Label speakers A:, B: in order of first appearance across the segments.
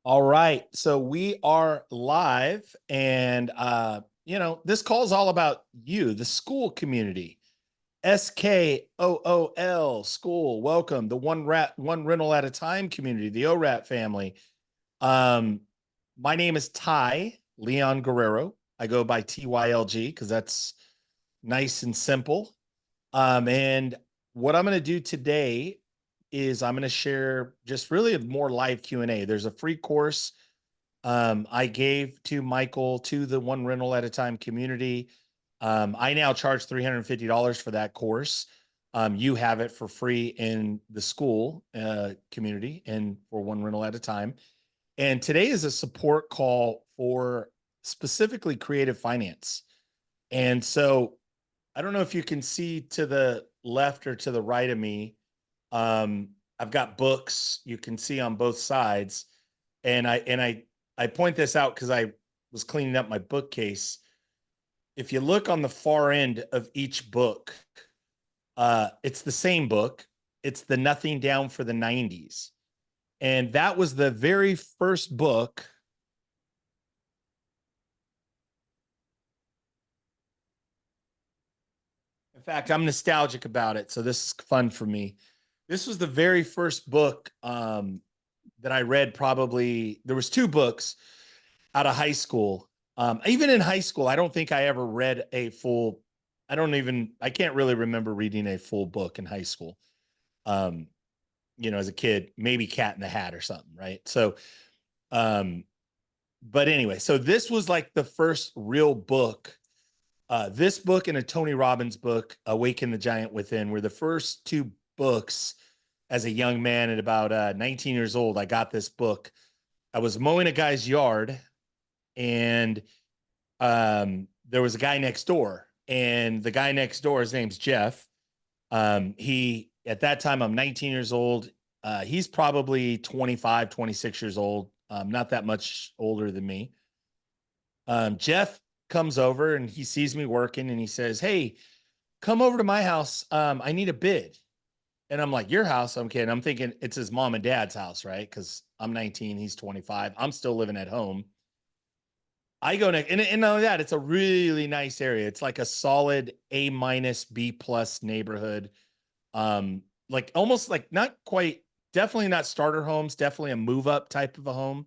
A: All right. So we are live and this call is all about you, the school community. SKOOL school. Welcome. The one rental at a time community, the ORAT family. Um my name is Ty Leon Guerrero. I go by TYLG because that's nice and simple. And what I'm going to do today is I'm going to share just really a more live Q&A. There's a free course I gave to Michael to the one rental at a time community. I now charge $350 for that course. You have it for free in the school community and for one rental at a time. And today is a support call for specifically creative finance. And so I don't know if you can see to the left or to the right of me. I've got books you can see on both sides, and I point this out because I was cleaning up my bookcase. If you look on the far end of each book, it's the same book. It's the Nothing Down for the 90s, and that was the very first book. In fact, I'm nostalgic about it, so this is fun for me. This was the very first book that I read. Probably there was two books out of high school. Even in high school, I don't think I ever read a full. I can't really remember reading a full book in high school. Um, as a kid, maybe Cat in the Hat or something, right? So, um, but anyway, so this was like the first real book. This book and a Tony Robbins book, Awaken the Giant Within, were the first two books as a young man at about 19 years old. I got this book. I was mowing a guy's yard, and there was a guy next door. And the guy next door, his name's Jeff. He, at that time, I'm 19 years old. He's probably 25, 26 years old, not that much older than me. Jeff comes over and he sees me working and he says, "Hey, come over to my house. I need a bid." And I'm like, "Your house?" I'm kidding. I'm thinking it's his mom and dad's house, right? Because I'm 19, he's 25. I'm still living at home. I go next, and not only that, it's a really nice area. It's like a solid A minus B plus neighborhood. Like almost like not quite, definitely not starter homes, definitely a move up type of a home,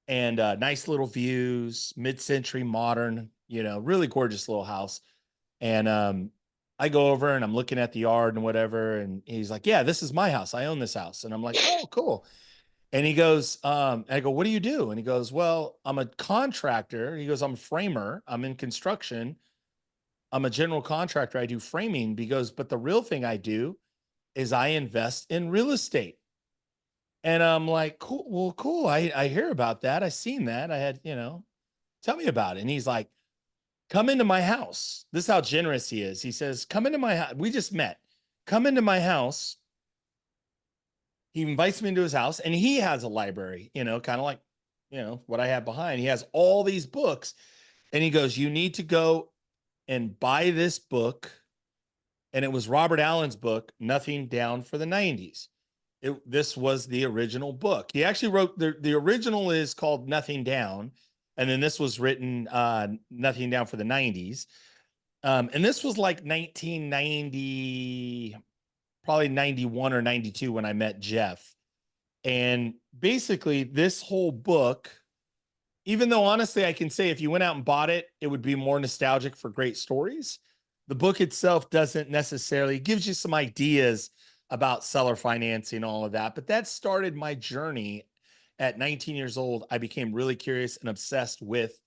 A: and nice little views, mid century modern, really gorgeous little house. And I go over and I'm looking at the yard and whatever, and he's like, "Yeah, this is my house. I own this house." And I'm like, "Oh, cool." And he goes, I go, "What do you do?" And he goes, "Well, I'm a contractor." He goes, "I'm a framer. I'm in construction. I'm a general contractor. I do framing." Because, "But the real thing I do is I invest in real estate." And I'm like, "Cool. Well, cool. I hear about that. I seen that. I had, tell me about it." And he's like, "Come into my house." This is how generous he is. He says, "Come into my house. We just met. Come into my house." He invites me into his house, and he has a library, kind of like, what I have behind. He has all these books, and he goes, "You need to go and buy this book." And it was Robert Allen's book, Nothing Down for the 90s. This was the original book. He actually wrote the original is called Nothing Down. And then this was written Nothing Down for the 90s. And this was like 1990, probably 91 or 92 when I met Jeff. And basically, this whole book, even though honestly, I can say if you went out and bought it, it would be more nostalgic for great stories. The book itself doesn't necessarily, it gives you some ideas about seller financing, all of that. But that started my journey at 19 years old. I became really curious and obsessed with,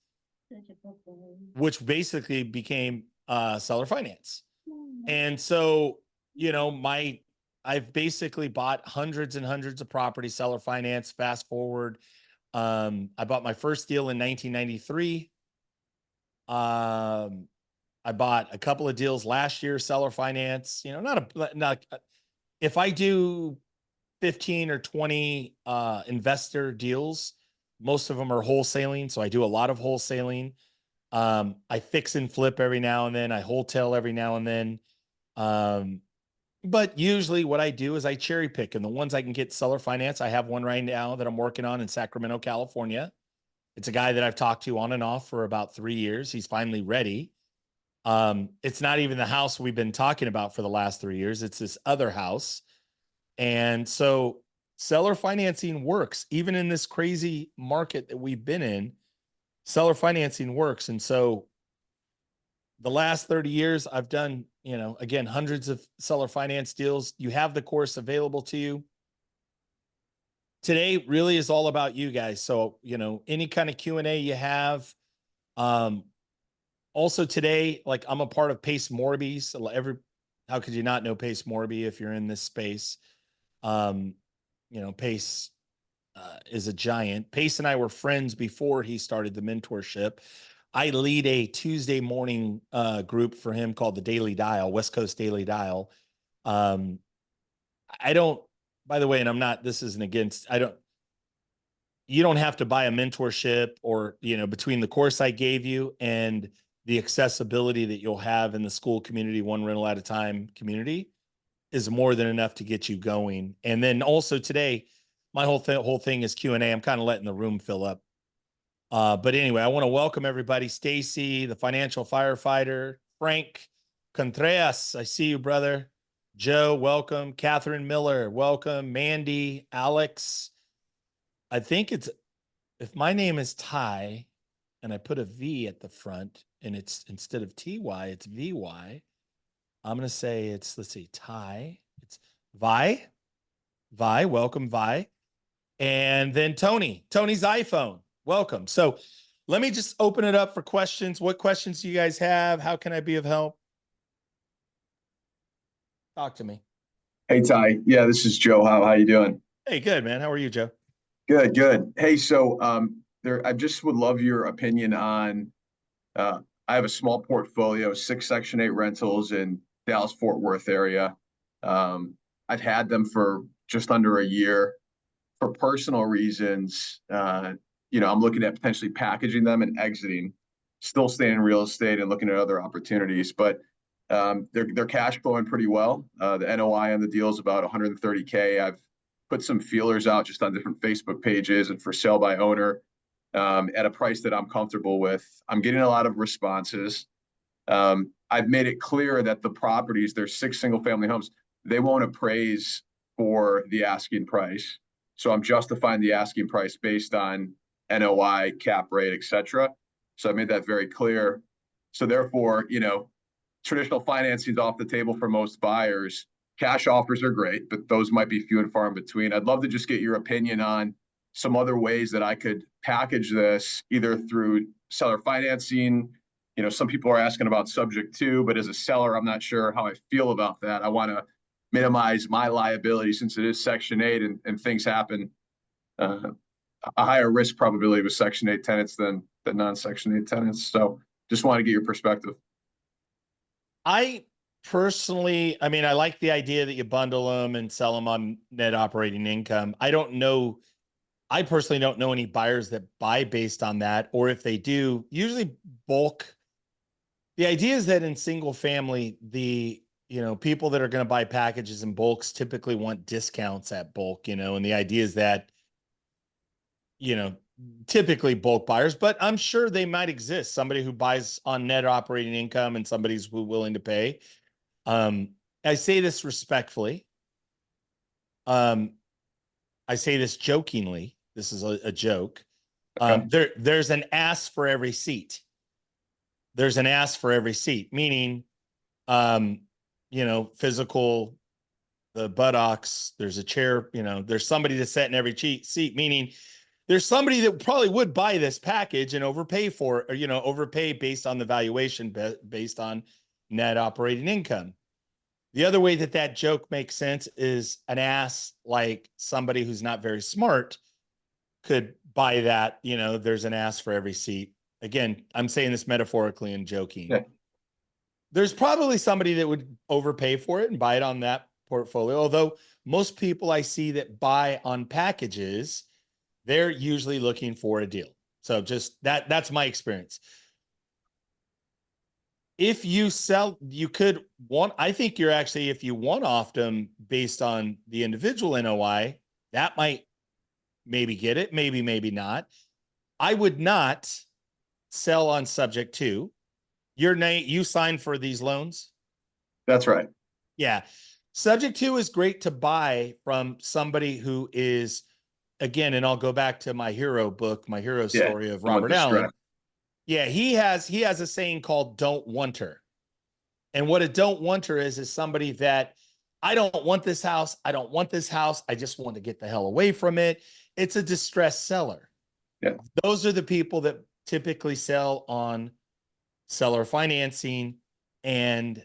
A: which basically became seller finance. And so, my I've basically bought hundreds and hundreds of property seller finance. Fast forward, I bought my first deal in 1993. I bought a couple of deals last year, seller finance. Not if I do 15 or 20 investor deals, most of them are wholesaling. So I do a lot of wholesaling. I fix and flip every now and then. I wholesale every now and then. Um, But usually what I do is I cherry pick, and the ones I can get seller finance, I have one right now that I'm working on in Sacramento, California. It's a guy that I've talked to on and off for about 3 years. He's finally ready. It's not even the house we've been talking about for the last 3 years. It's this other house. And so seller financing works, even in this crazy market that we've been in. Seller financing works. And so the last 30 years, I've done, again, hundreds of seller finance deals. You have the course available to you. Today really is all about you guys. So, any kind of Q&A you have. Also today, like, I'm a part of Pace Morby. So how could you not know Pace Morby if you're in this space? Pace is a giant. Pace and I were friends before he started the mentorship. I lead a Tuesday morning group for him called the Daily Dial, West Coast Daily Dial. I don't, by the way, and I'm not, this isn't against, you don't have to buy a mentorship or, between the course I gave you and the accessibility that you'll have in the school community, one rental at a time community, is more than enough to get you going. And then also today, my whole thing is Q&A. I'm kind of letting the room fill up. But anyway, I want to welcome everybody. Stacy, the financial firefighter, Frank Contreras, I see you, brother. Joe, welcome. Catherine Miller, welcome. Mandy, Alex. I think if my name is Ty and I put a V at the front and it's instead of TY, it's VY. I'm going to say let's see, Ty. It's Vi. Vi, welcome, Vi. And then Tony's iPhone. Welcome. So let me just open it up for questions. What questions do you guys have? How can I be of help? Talk to me.
B: Hey, Ty. Yeah, this is Joe. How you doing?
A: Hey, good, man. How are you, Joe?
B: Good, good. Hey, so I just would love your opinion on. I have a small portfolio, 6 Section 8 rentals in Dallas Fort Worth area. I've had them for just under a year. For personal reasons, I'm looking at potentially packaging them and exiting, still staying in real estate and looking at other opportunities. But they're cash flowing pretty well. The NOI on the deal is about 130K. I've put some feelers out just on different Facebook pages and for sale by owner at a price that I'm comfortable with. I'm getting a lot of responses. I've made it clear that the properties, there's 6 single family homes, they won't appraise for the asking price. So I'm justifying the asking price based on NOI, cap rate, et cetera. So I made that very clear. So therefore, traditional financing is off the table for most buyers. Cash offers are great, but those might be few and far in between. I'd love to just get your opinion on some other ways that I could package this, either through seller financing. Some people are asking about subject to, but as a seller, I'm not sure how I feel about that. I want to minimize my liability since it is Section 8 and things happen. A higher risk probability with Section 8 tenants than non-Section 8 tenants. So just want to get your perspective.
A: I personally, I like the idea that you bundle them and sell them on net operating income. I personally don't know any buyers that buy based on that, or if they do, usually bulk. The idea is that in single family, the people that are going to buy packages in bulks typically want discounts at bulk, and the idea is that, typically bulk buyers, but I'm sure they might exist. Somebody who buys on net operating income and somebody's willing to pay. I say this respectfully. I say this jokingly. This is a joke. There's an ass for every seat. There's an ass for every seat, meaning, physical, the buttocks, there's a chair, there's somebody to sit in every seat, meaning there's somebody that probably would buy this package and overpay for it, or, overpay based on the valuation, based on net operating income. The other way that joke makes sense is an ass, like somebody who's not very smart could buy that, there's an ass for every seat. Again, I'm saying this metaphorically and joking.
B: Yeah.
A: There's probably somebody that would overpay for it and buy it on that portfolio. Although most people I see that buy on packages, they're usually looking for a deal. So just that's my experience. if you sell, you could want, I think you're actually, if you one off them based on the individual NOI, that might maybe get it, maybe not. I would not sell on subject to your name. You signed for these loans.
B: That's right.
A: Yeah. Subject to is great to buy from somebody who is, again, and I'll go back to my hero book, my hero
B: Yeah.
A: story of
B: Someone
A: Robert Allen.
B: distressed.
A: Yeah, he has a saying called "don't want her," and what a "don't want her" is somebody that, I don't want this house. I don't want this house. I just want to get the hell away from it. It's a distressed seller.
B: Yeah.
A: Those are the people that typically sell on seller financing. And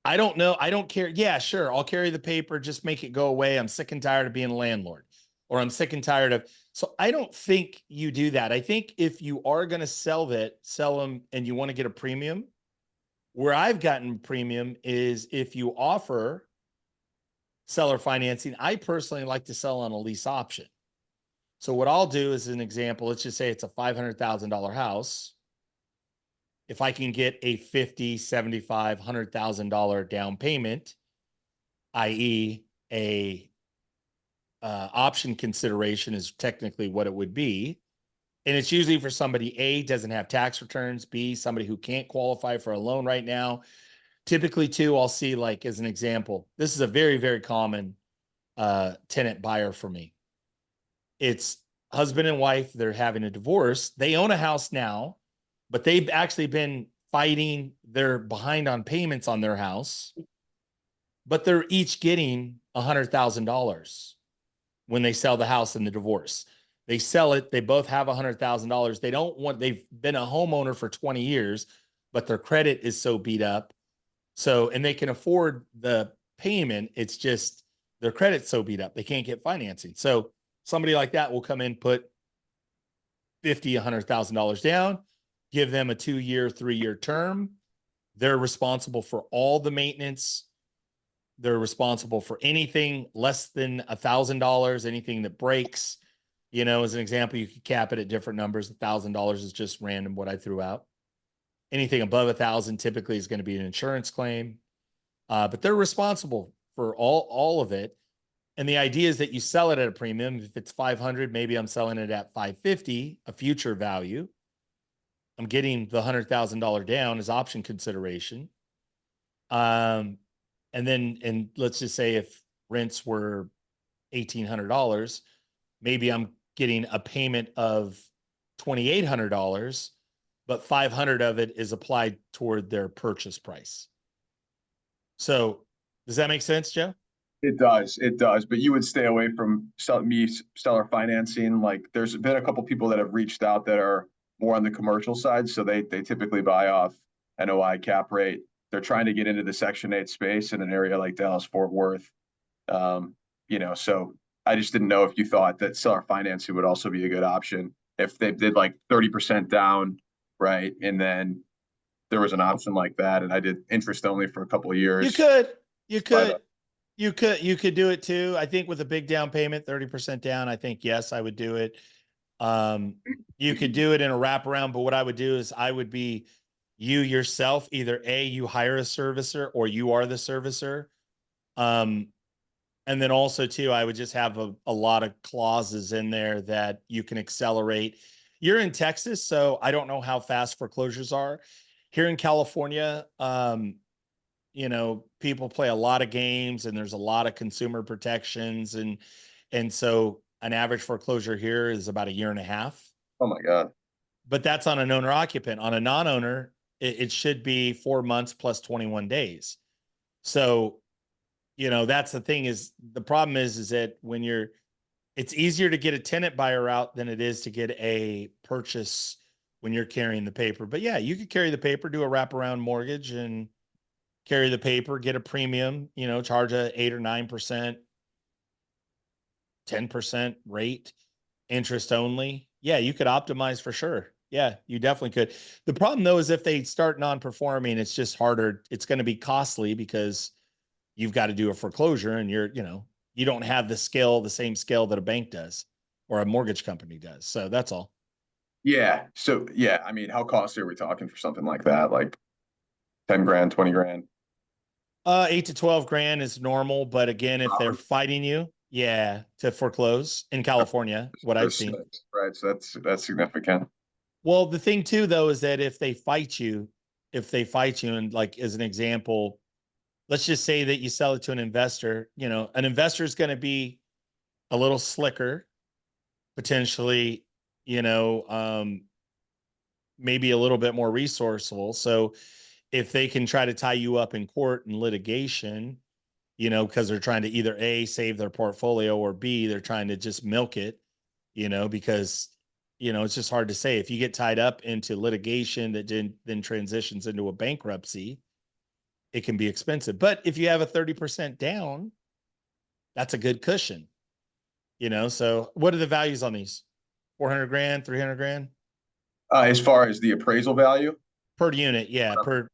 A: I don't know. I don't care. Yeah, sure. I'll carry the paper. Just make it go away. I'm sick and tired of being a landlord, or I'm sick and tired of. So I don't think you do that. I think if you are going to sell them and you want to get a premium, where I've gotten premium is if you offer seller financing. I personally like to sell on a lease option. So what I'll do is an example. Let's just say it's a $500,000 house. If I can get a $50,000, $75,000, $100,000 down payment, i.e., a option consideration is technically what it would be, and it's usually for somebody A, doesn't have tax returns, B, somebody who can't qualify for a loan right now. Typically, too, I'll see, like, as an example, this is a very, very common tenant buyer for me. It's husband and wife. They're having a divorce. They own a house now, but they've actually been fighting. They're behind on payments on their house, but they're each getting $100,000 when they sell the house in the divorce. They sell it. They both have $100,000. They've been a homeowner for 20 years, but their credit is so beat up. So, and they can afford the payment. It's just their credit's so beat up. They can't get financing. So somebody like that will come in, put $50,000, $100,000 down, give them a 2-year, 3-year term. They're responsible for all the maintenance. They're responsible for anything less than $1,000, anything that breaks. As an example, you could cap it at different numbers. $1,000 is just random what I threw out. Anything above 1,000 typically is going to be an insurance claim. But they're responsible for all of it. And the idea is that you sell it at a premium. If it's 500, maybe I'm selling it at 550, a future value. I'm getting the $100,000 down as option consideration. And let's just say if rents were $1,800, maybe I'm getting a payment of $2,800, but 500 of it is applied toward their purchase price. So does that make sense, Joe?
B: It does. But you would stay away from seller financing. Like there's been a couple people that have reached out that are more on the commercial side. So they typically buy off NOI cap rate. They're trying to get into the Section 8 space in an area like Dallas Fort Worth. So I just didn't know if you thought that seller financing would also be a good option if they did like 30% down, right? And then there was an option like that, and I did interest only for a couple of years.
A: You could do it too. I think with a big down payment, 30% down, I think, yes, I would do it. You could do it in a wraparound, but what I would do is I would be you yourself, either A, you hire a servicer or you are the servicer. And then also too, I would just have a lot of clauses in there that you can accelerate. You're in Texas, so I don't know how fast foreclosures are. Here in California, people play a lot of games and there's a lot of consumer protections. And so an average foreclosure here is about 1.5 years.
B: Oh my God.
A: But that's on an owner occupant. On a non-owner, it should be 4 months plus 21 days. So, that's the thing is the problem is that it's easier to get a tenant buyer out than it is to get a purchase when you're carrying the paper. But yeah, you could carry the paper, do a wraparound mortgage and carry the paper, get a premium, charge a 8 or 9%, 10% rate, interest only. Yeah, you could optimize for sure. Yeah, you definitely could. The problem though is if they start non-performing, it's just harder. It's going to be costly because you've got to do a foreclosure and you don't have the same skill that a bank does or a mortgage company does. So that's all.
B: Yeah. So yeah, I mean, how costly are we talking for something like that? Like 10 grand, 20 grand?
A: 8 to 12 grand is normal, but again, if they're fighting you, yeah, to foreclose in California, what I've
B: There's
A: seen.
B: six, right? So that's significant.
A: Well, the thing too, though, is that if they fight you, and like as an example, let's just say that you sell it to an investor, an investor is going to be a little slicker, potentially, you know, um, maybe a little bit more resourceful. So if they can try to tie you up in court and litigation, because they're trying to either A, save their portfolio, or B, they're trying to just milk it, because, it's just hard to say. If you get tied up into litigation that then transitions into a bankruptcy, it can be expensive. But if you have a 30% down, that's a good cushion, So what are the values on these? 400 grand, 300 grand?
B: As far as the appraisal value,
A: Per unit. Yeah. Per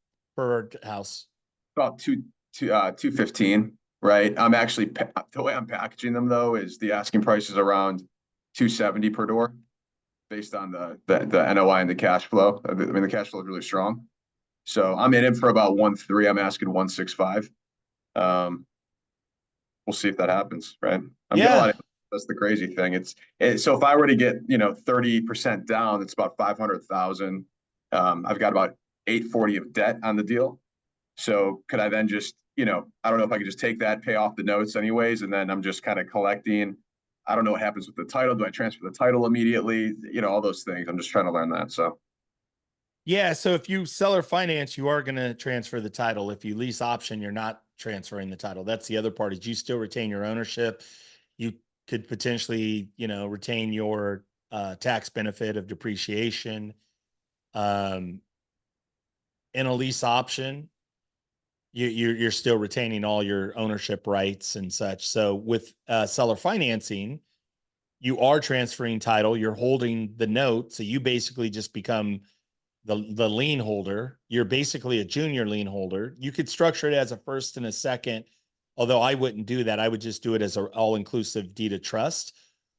A: house.
B: about 215, right? I'm actually the way I'm packaging them though is the asking price is around 270 per door, based on the NOI and the cash flow. I mean, the cash flow is really strong. So I'm in it for about 1.3. I'm asking 1.65. We'll see if that happens, right? I'm getting a lot
A: Yeah.
B: of, that's the crazy thing. So if I were to get 30% down, it's about 500,000. I've got about 840 of debt on the deal. So could I then just, I don't know if I could just take that, pay off the notes anyways, and then I'm just kind of collecting. I don't know what happens with the title. Do I transfer the title immediately? All those things. I'm just trying to learn that. So
A: Yeah. So if you seller finance, you are going to transfer the title. If you lease option, you're not transferring the title. That's the other part, is you still retain your ownership. You could potentially, retain your tax benefit of depreciation. In a lease option, you're still retaining all your ownership rights and such. So with seller financing, you are transferring title. You're holding the note, so you basically just become the lien holder. You're basically a junior lien holder. You could structure it as a first and a second, although I wouldn't do that. I would just do it as an all-inclusive deed of trust,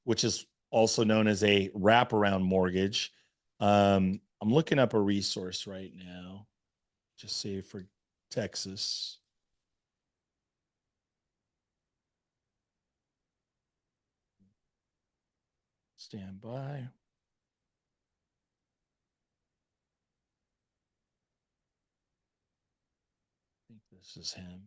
A: which is also known as a wraparound mortgage. I'm looking up a resource right now, just see for Texas. Stand by. I think this is him.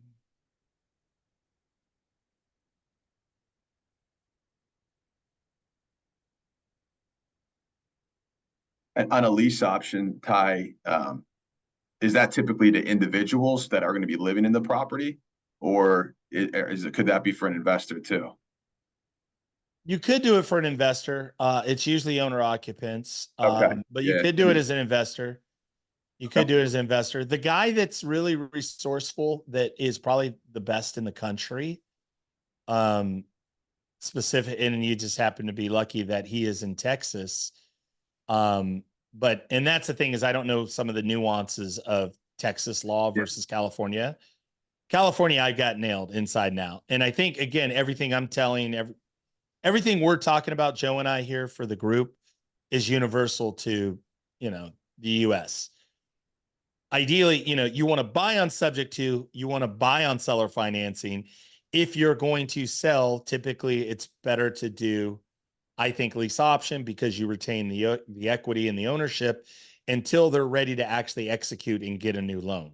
B: on a lease option, Ty, is that typically to individuals that are going to be living in the property, or could that be for an investor too?
A: You could do it for an investor. It's usually owner occupants,
B: Okay.
A: but you
B: Yeah.
A: could do it as an investor. You could do it as an investor. The guy that's really resourceful, that is probably the best in the country, um, specific, and you just happen to be lucky that he is in Texas. And that's the thing, is I don't know some of the nuances of Texas law
B: Yeah.
A: versus California. California, I got nailed inside and out. And I think, again, everything I'm telling, everything we're talking about, Joe and I here for the group, is universal to, the US. Ideally, you want to buy on subject to, you want to buy on seller financing. If you're going to sell, typically it's better to do, I think, lease option, because you retain the equity and the ownership until they're ready to actually execute and get a new loan.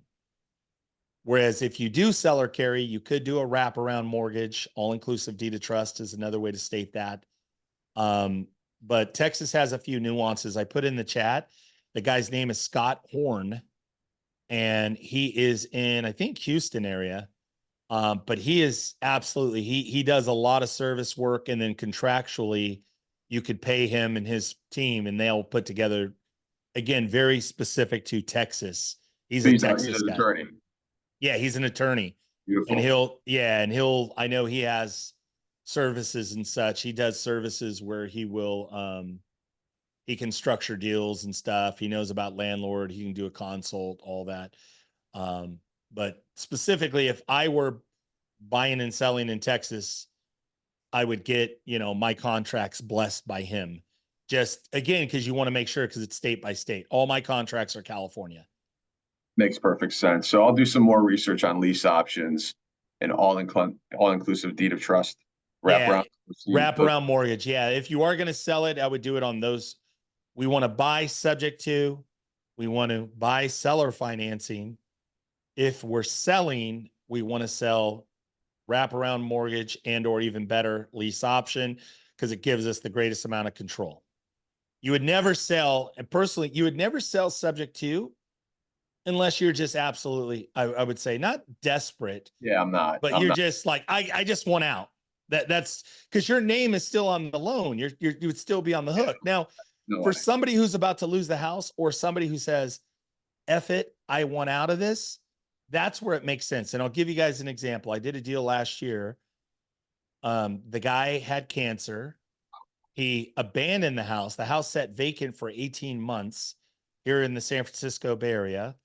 A: Whereas if you do seller carry, you could do a wraparound mortgage. All-inclusive deed of trust is another way to state that. But Texas has a few nuances. I put in the chat. The guy's name is Scott Horn, and he is in, I think, Houston area. But he is absolutely, he does a lot of service work, and then contractually you could pay him and his team, and they'll put together, again, very specific to Texas. He's
B: So
A: a
B: he's
A: Texas
B: an
A: guy.
B: attorney.
A: Yeah, he's an attorney. And
B: Beautiful.
A: I know he has services and such. He does services where he can structure deals and stuff. He knows about landlord. He can do a consult, all that. But specifically, if I were buying and selling in Texas, I would get, my contracts blessed by him. Just again, because you want to make sure, because it's state by state. All my contracts are California.
B: Makes perfect sense. So I'll do some more research on lease options and all-inclusive deed of trust
A: Yeah,
B: wraparound.
A: wraparound mortgage. Yeah, if you are going to sell it, I would do it on those. We want to buy subject to, we want to buy seller financing. If we're selling, we want to sell wraparound mortgage and or even better lease option because it gives us the greatest amount of control. You would never sell, and personally, you would never sell subject to unless you're just absolutely, I would say, not desperate,
B: Yeah, I'm not.
A: but
B: I'm
A: you're
B: not.
A: just like, I just want out. That's because your name is still on the loan. You would still be on the hook. Now,
B: No
A: for
B: way.
A: somebody who's about to lose the house or somebody who says, F it, I want out of this, that's where it makes sense. And I'll give you guys an example. I did a deal last year. The guy had cancer. He abandoned the house. The house sat vacant for 18 months here in the San Francisco Bay Area.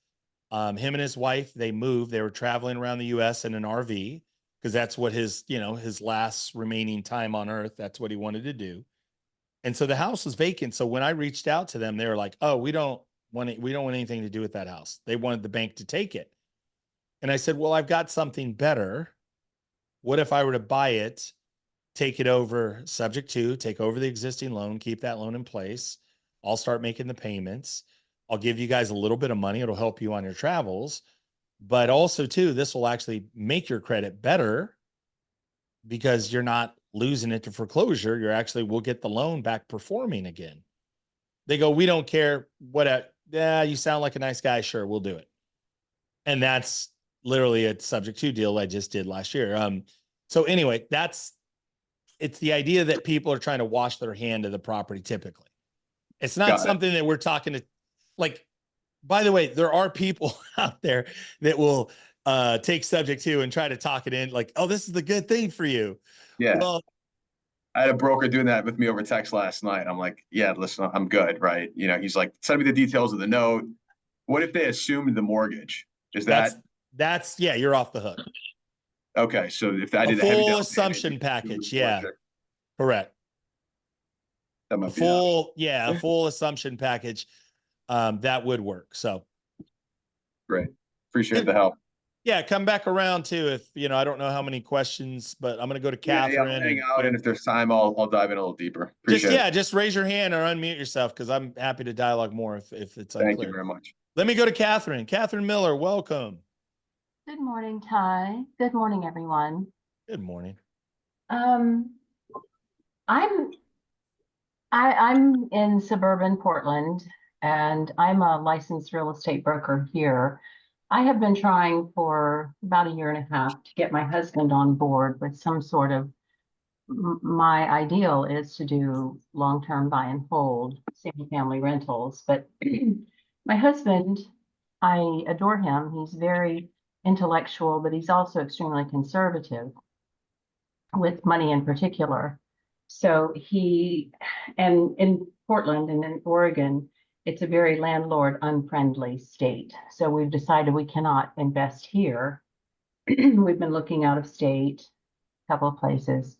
A: Him and his wife, they moved. They were traveling around the U.S. in an RV because that's what his last remaining time on earth, that's what he wanted to do. And so the house was vacant. So when I reached out to them, they were like, "Oh, we don't want anything to do with that house." They wanted the bank to take it. And I said, "Well, I've got something better. What if I were to buy it, take it over subject to, take over the existing loan, keep that loan in place. I'll start making the payments. I'll give you guys a little bit of money. It'll help you on your travels. But also, too, this will actually make your credit better because you're not losing it to foreclosure. You're actually, we'll get the loan back performing again." They go, "We don't care what, yeah, you sound like a nice guy. Sure, we'll do it." And that's literally a subject to deal I just did last year. So anyway, it's the idea that people are trying to wash their hand of the property typically. It's not
B: Got it.
A: something that we're talking to, like, by the way, there are people out there that will take subject to and try to talk it in like, "Oh, this is the good thing for you."
B: Yeah.
A: Well,
B: I had a broker doing that with me over text last night. I'm like, yeah, listen, I'm good, right? He's like, send me the details of the note. What if they assumed the mortgage? Is
A: that's
B: that
A: yeah, you're off the hook.
B: okay? So if I
A: A
B: did a heavy
A: full
B: down payment,
A: assumption package. Yeah, correct.
B: that
A: A
B: might be an option.
A: full, yeah, a full assumption package. That would work. So,
B: Great. Appreciate
A: and
B: the help.
A: yeah, come back around too. If I don't know how many questions, but I'm going to go to
B: Yeah, I'll
A: Catherine
B: hang
A: and
B: out, and if there's time, I'll dive in a little deeper.
A: just,
B: Appreciate it.
A: just raise your hand or unmute yourself because I'm happy to dialogue more if it's
B: Thank you
A: unclear.
B: very much.
A: Let me go to Catherine. Catherine Miller, welcome.
C: Good morning, Ty. Good morning, everyone.
A: Good morning.
C: Um, I'm in suburban Portland, and I'm a licensed real estate broker here. I have been trying for about a year and a half to get my husband on board with some sort of, my ideal is to do long-term buy and hold, single family rentals. But my husband, I adore him. He's very intellectual, but he's also extremely conservative with money in particular. So and in Portland and in Oregon, it's a very landlord unfriendly state. So we've decided we cannot invest here. We've been looking out of state, a couple of places.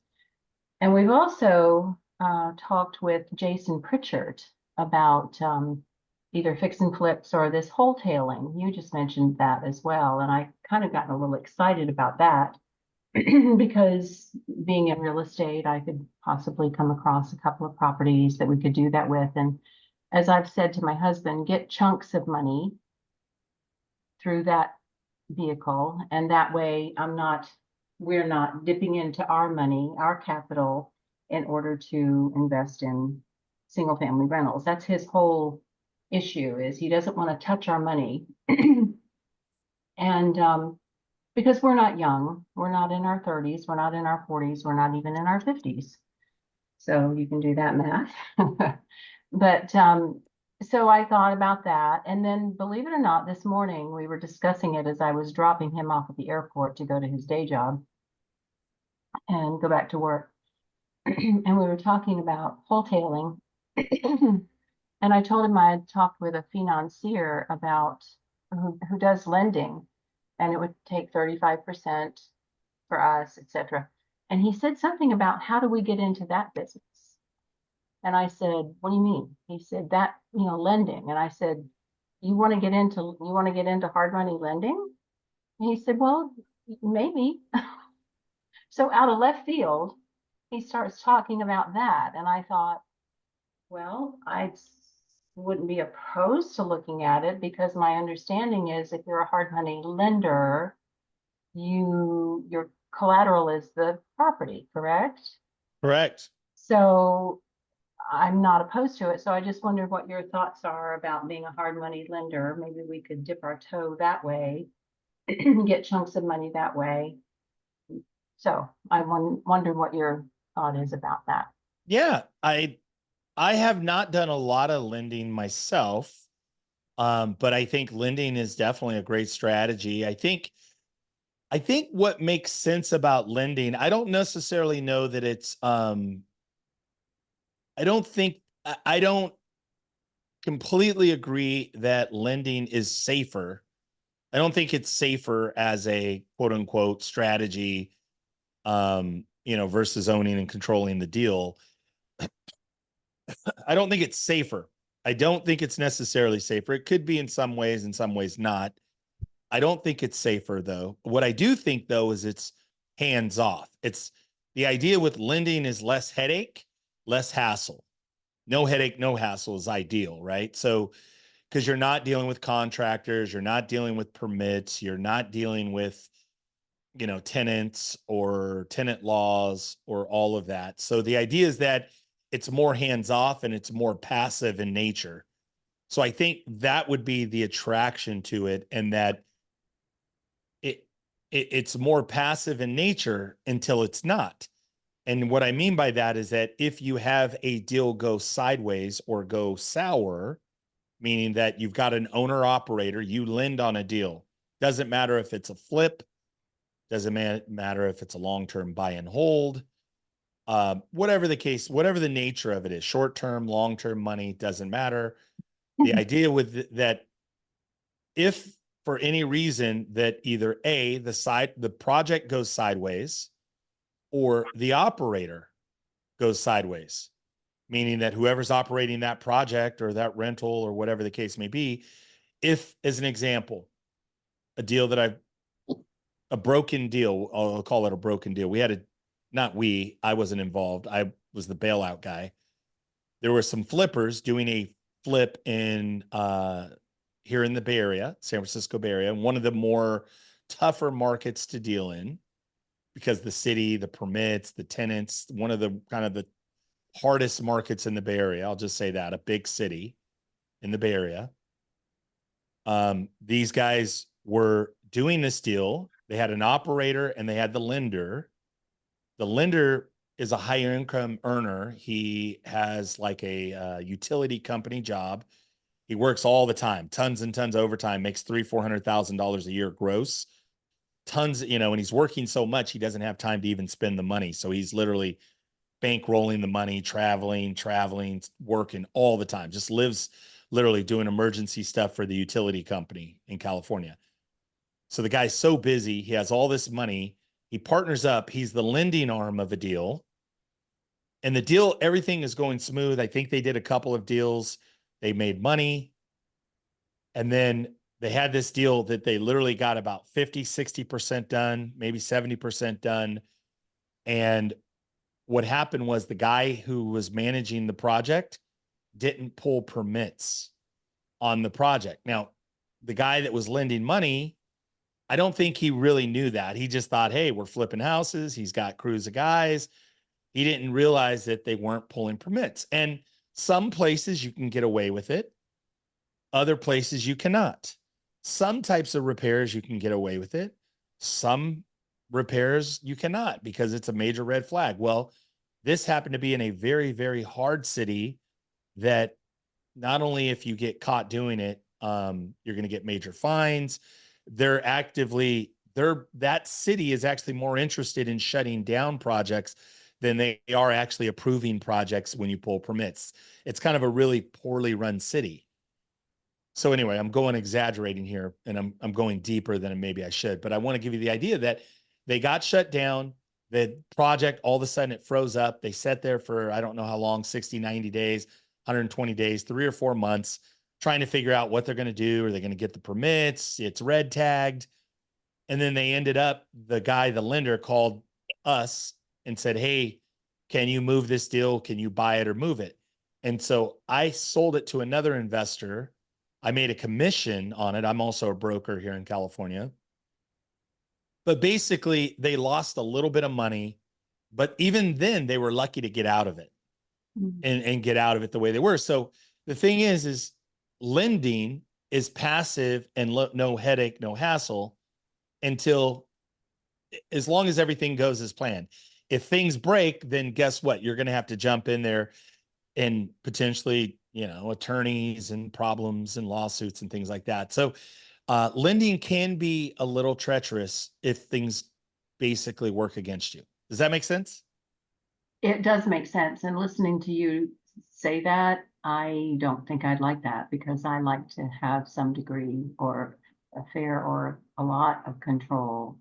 C: And we've also talked with Jason Pritchard about either fix and flips or this wholetailing. You just mentioned that as well. And I kind of gotten a little excited about that because being in real estate, I could possibly come across a couple of properties that we could do that with. And as I've said to my husband, get chunks of money through that vehicle. And that way we're not dipping into our money, our capital, in order to invest in single family rentals. That's his whole issue, is he doesn't want to touch our money. And because we're not young, we're not in our 30s, we're not in our 40s, we're not even in our 50s. So you can do that math. But so I thought about that. And then, believe it or not, this morning we were discussing it as I was dropping him off at the airport to go to his day job and go back to work. And we were talking about wholetailing. And I told him I had talked with a financier about who does lending, and it would take 35% for us, etc. And he said something about, how do we get into that business? And I said, what do you mean? He said, that, lending. And I said, you want to get into hard money lending? And he said, well, maybe. So out of left field, he starts talking about that. And I thought, well, wouldn't be opposed to looking at it, because my understanding is if you're a hard money lender, your collateral is the property, correct?
A: Correct.
C: So I'm not opposed to it. So I just wondered what your thoughts are about being a hard money lender. Maybe we could dip our toe that way, get chunks of money that way. So I wonder what your thought is about that.
A: Yeah, I have not done a lot of lending myself, but I think lending is definitely a great strategy. I think what makes sense about lending, I don't necessarily know that it's I don't completely agree that lending is safer. I don't think it's safer as a quote unquote strategy, versus owning and controlling the deal. I don't think it's safer. I don't think it's necessarily safer. It could be in some ways not. I don't think it's safer though. What I do think though is it's hands off. It's the idea with lending is less headache, less hassle. No headache, no hassle is ideal, right? So, because you're not dealing with contractors, you're not dealing with permits, you're not dealing with, tenants or tenant laws or all of that. So the idea is that it's more hands off and it's more passive in nature. So I think that would be the attraction to it, and that it's more passive in nature until it's not. And what I mean by that is that if you have a deal go sideways or go sour, meaning that you've got an owner operator, you lend on a deal. Doesn't matter if it's a flip, doesn't matter if it's a long-term buy and hold, whatever the case, whatever the nature of it is, short-term, long-term money, doesn't matter. The idea with that, if for any reason that either the project goes sideways or the operator goes sideways, meaning that whoever's operating that project or that rental or whatever the case may be, if, as an example, a broken deal, I'll call it a broken deal. I wasn't involved. I was the bailout guy. There were some flippers doing a flip in here in the Bay Area, San Francisco Bay Area, and one of the more tougher markets to deal in, because the city, the permits, the tenants, one of the kind of the hardest markets in the Bay Area. I'll just say that, a big city in the Bay Area. These guys were doing this deal. They had an operator and they had the lender. The lender is a higher income earner. He has like a utility company job. He works all the time, tons and tons of overtime, makes $300,000-$400,000 a year gross. Tons, and he's working so much, he doesn't have time to even spend the money. So he's literally bankrolling the money, traveling, working all the time, just lives literally doing emergency stuff for the utility company in California. So the guy's so busy, he has all this money, he partners up, he's the lending arm of a deal. And the deal, everything is going smooth. I think they did a couple of deals, they made money. And then they had this deal that they literally got about 50-60% done, maybe 70% done. And what happened was the guy who was managing the project didn't pull permits on the project. Now, the guy that was lending money, I don't think he really knew that. He just thought, hey, we're flipping houses. He's got crews of guys. He didn't realize that they weren't pulling permits. And some places you can get away with it. Other places you cannot. Some types of repairs you can get away with it. Some repairs you cannot, because it's a major red flag. Well, this happened to be in a very, very hard city that not only if you get caught doing it, you're going to get major fines. That city is actually more interested in shutting down projects than they are actually approving projects when you pull permits. It's kind of a really poorly run city. So anyway, I'm exaggerating here, and I'm going deeper than maybe I should, but I want to give you the idea that they got shut down. The project, all of a sudden it froze up. They sat there for, I don't know how long, 60, 90 days, 120 days, 3 or 4 months, trying to figure out what they're going to do. Are they going to get the permits? It's red tagged. And then they ended up, the lender called us and said, hey, can you move this deal? Can you buy it or move it? And so I sold it to another investor. I made a commission on it. I'm also a broker here in California. But basically, they lost a little bit of money. But even then, they were lucky to get out of it and get out of it the way they were. So the thing is lending is passive and no headache, no hassle until, as long as everything goes as planned. If things break, then guess what? You're going to have to jump in there and potentially, attorneys and problems and lawsuits and things like that. So lending can be a little treacherous if things basically work against you. Does that make sense?
C: It does make sense. And listening to you say that, I don't think I'd like that, because I like to have some degree or a fair or a lot of control,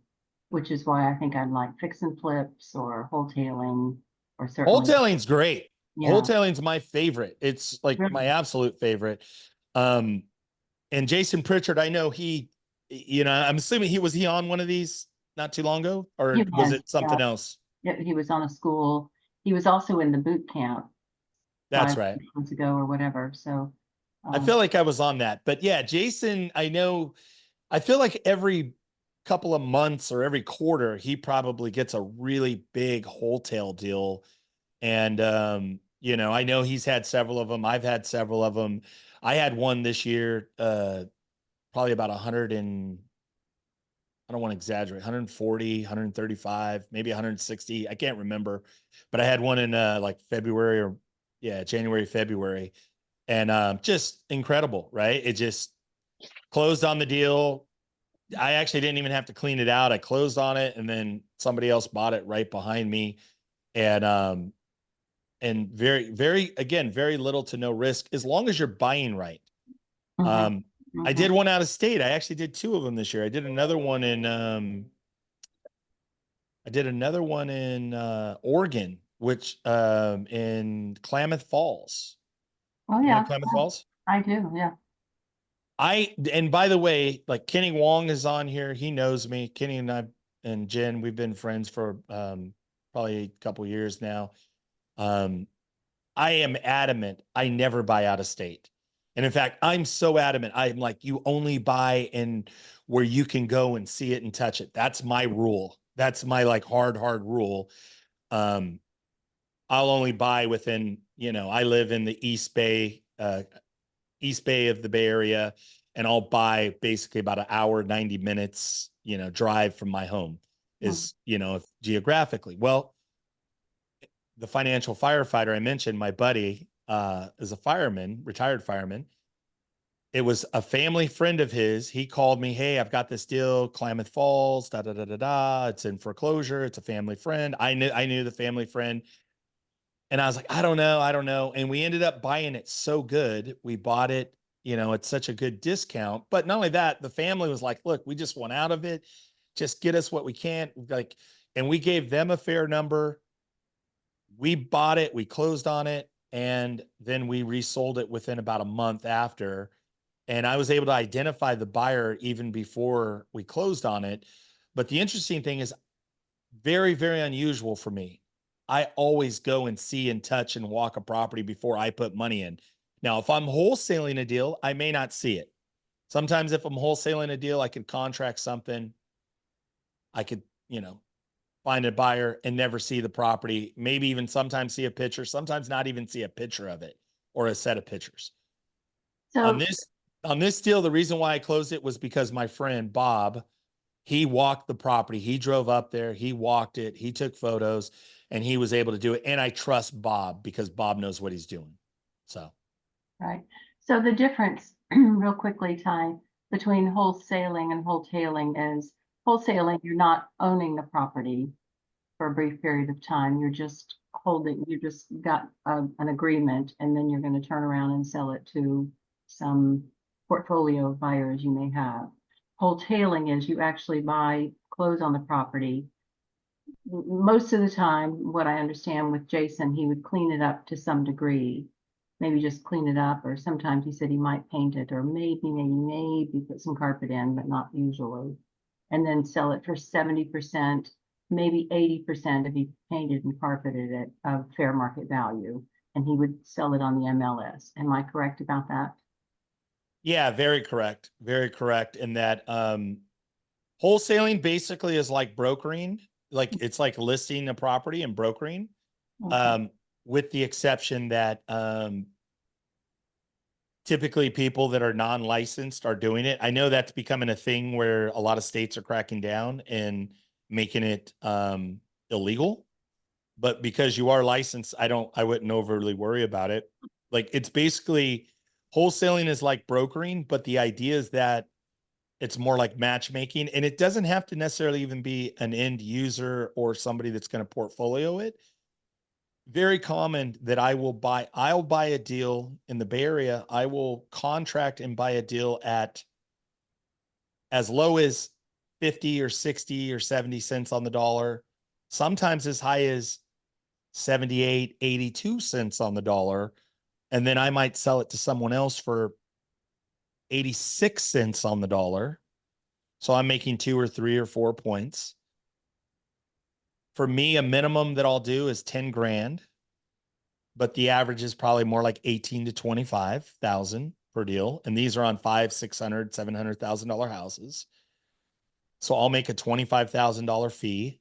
C: which is why I think I'd like fix and flips or wholetailing, or certainly.
A: Wholetailing's great.
C: Yeah.
A: Wholetailing's my favorite. It's like my absolute favorite. And Jason Pritchard, I know I'm assuming was he on one of these not too long ago, or was it something else?
C: Yeah, he was on a school. He was also in the boot camp.
A: That's right.
C: Months ago or whatever. So
A: I feel like I was on that, but yeah, Jason, I feel like every couple of months or every quarter, he probably gets a really big wholesale deal. And, I know he's had several of them. I've had several of them. I had one this year, probably about 100 and, I don't want to exaggerate, 140, 135, maybe 160. I can't remember, but I had one in January, February. And just incredible, right? It just closed on the deal. I actually didn't even have to clean it out. I closed on it, and then somebody else bought it right behind me. And very, very, again, very little to no risk as long as you're buying right. I did one out of state. I actually did two of them this year. I did another one in Oregon, which in Klamath Falls.
C: Oh
A: You
C: yeah,
A: know Klamath Falls?
C: I do. Yeah.
A: And by the way, like Kenny Wong is on here. He knows me. Kenny and Jen, we've been friends for probably a couple years now. I am adamant I never buy out of state. And in fact, I'm so adamant. I'm like, you only buy in where you can go and see it and touch it. That's my rule. That's my hard rule. I'll only buy within, I live in the East Bay of the Bay Area, and I'll buy basically about an hour, 90 minutes, drive from my home is, geographically. Well, the financial firefighter I mentioned, my buddy, is a fireman, retired fireman. It was a family friend of his. He called me, hey, I've got this deal, Klamath Falls, da da da da da. It's in foreclosure. It's a family friend. I knew the family friend. And I was like, I don't know. And we ended up buying it so good. We bought it, at such a good discount. But not only that, the family was like, look, we just want out of it. Just get us what we can. And we gave them a fair number. We bought it, we closed on it, and then we resold it within about a month after. And I was able to identify the buyer even before we closed on it. But the interesting thing is very, very unusual for me. I always go and see and touch and walk a property before I put money in. Now, if I'm wholesaling a deal, I may not see it. Sometimes if I'm wholesaling a deal, I could contract something. I could, find a buyer and never see the property, maybe even sometimes see a picture, sometimes not even see a picture of it or a set of pictures. So on this deal, the reason why I closed it was because my friend Bob, he walked the property. He drove up there, he walked it, he took photos, and he was able to do it. And I trust Bob because Bob knows what he's doing. So.
C: Right. So the difference real quickly, Ty, between wholesaling and wholetailing is wholesaling, you're not owning the property for a brief period of time. You're just holding, you just got an agreement, and then you're going to turn around and sell it to some portfolio of buyers you may have. Wholetailing is you actually close on the property. Most of the time, what I understand with Jason, he would clean it up to some degree, maybe just clean it up, or sometimes he said he might paint it, or maybe put some carpet in, but not usually. And then sell it for 70%, maybe 80% if he painted and carpeted it of fair market value. And he would sell it on the MLS. Am I correct about that?
A: Yeah, very correct. Very correct. In that wholesaling basically is like brokering, like it's like listing a property and brokering,
C: Okay.
A: with the exception that typically people that are non-licensed are doing it. I know that's becoming a thing where a lot of states are cracking down and making it illegal. But because you are licensed, I wouldn't overly worry about it. Like it's basically wholesaling is like brokering, but the idea is that it's more like matchmaking, and it doesn't have to necessarily even be an end user or somebody that's going to portfolio it. Very common that I'll buy a deal in the Bay Area. I will contract and buy a deal at as low as 50 or 60 or 70 cents on the dollar, sometimes as high as 78, 82 cents on the dollar. And then I might sell it to someone else for 86 cents on the dollar. So I'm making 2 or 3 or 4 points. For me, a minimum that I'll do is 10 grand, but the average is probably more like 18 to 25,000 per deal. And these are on $500,000, $600,000, $700,000 houses. So I'll make a $25,000 fee,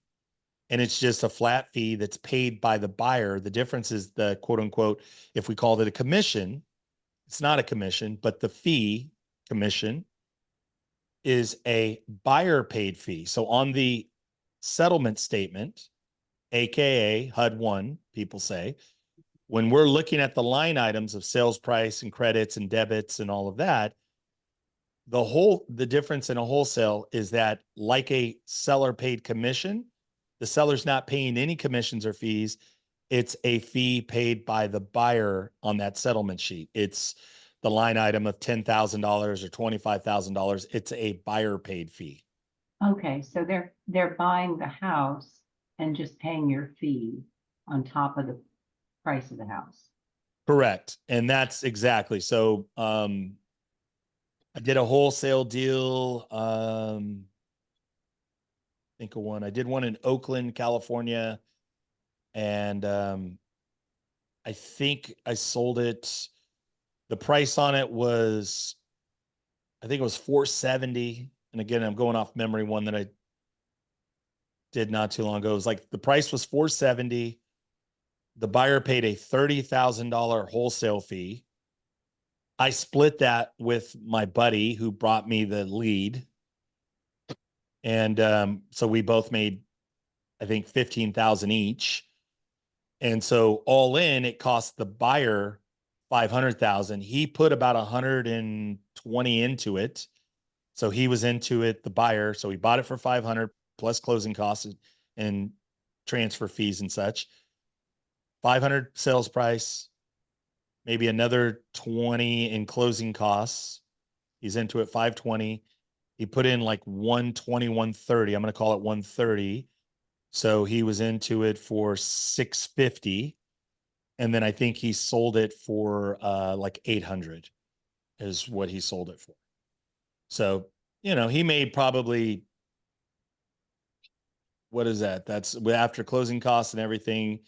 A: and it's just a flat fee that's paid by the buyer. The difference is the quote unquote, if we called it a commission, it's not a commission, but the fee commission is a buyer paid fee. So on the settlement statement, AKA HUD-1, people say, when we're looking at the line items of sales price and credits and debits and all of that, the difference in a wholesale is that, like a seller paid commission, the seller's not paying any commissions or fees. It's a fee paid by the buyer on that settlement sheet. It's the line item of $10,000 or $25,000. It's a buyer paid fee.
C: Okay, so they're buying the house and just paying your fee on top of the price of the house.
A: Correct. And that's exactly. So I did a wholesale deal. Think of one. I did one in Oakland, California, and I think I sold it. The price on it was, I think it was 470. And again, I'm going off memory, one that I did not too long ago. It was like the price was 470. The buyer paid a $30,000 wholesale fee. I split that with my buddy who brought me the lead. And so we both made, I think, 15,000 each. And so all in, it cost the buyer 500,000. He put about 120 into it. So he was into it, the buyer. So he bought it for 500 plus closing costs and transfer fees and such. 500 sales price, maybe another 20 in closing costs. He's into it 520. He put in like 120, 130. I'm going to call it 130. So he was into it for 650. And then I think he sold it for like 800 is what he sold it for. So, he made probably, what is that? That's after closing costs and everything.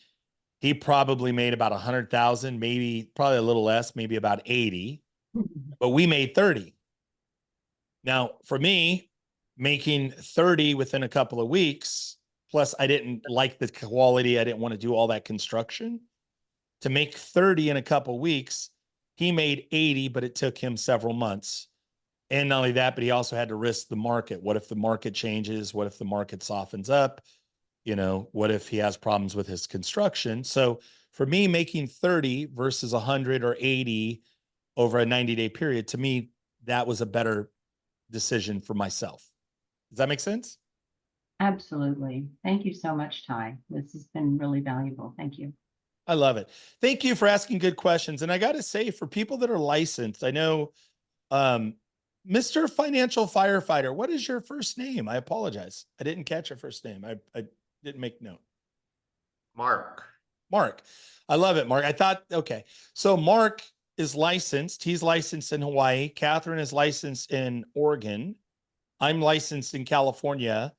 A: He probably made about 100,000, maybe probably a little less, maybe about 80, but we made 30. Now, for me, making 30 within a couple of weeks, plus I didn't like the quality. I didn't want to do all that construction. To make 30 in a couple of weeks, he made 80, but it took him several months. And not only that, but he also had to risk the market. What if the market changes? What if the market softens up? What if he has problems with his construction? So for me, making 30 versus 100 or 80 over a 90-day period, to me, that was a better decision for myself. Does that make sense?
C: Absolutely. Thank you so much, Ty. This has been really valuable. Thank you.
A: I love it. Thank you for asking good questions. And I got to say, for people that are licensed, I know, Mr. Financial Firefighter, what is your first name? I apologize. I didn't catch your first name. I didn't make note.
D: Mark.
A: Mark. I love it, Mark. I thought, okay. So Mark is licensed. He's licensed in Hawaii. Catherine is licensed in Oregon. I'm licensed in California.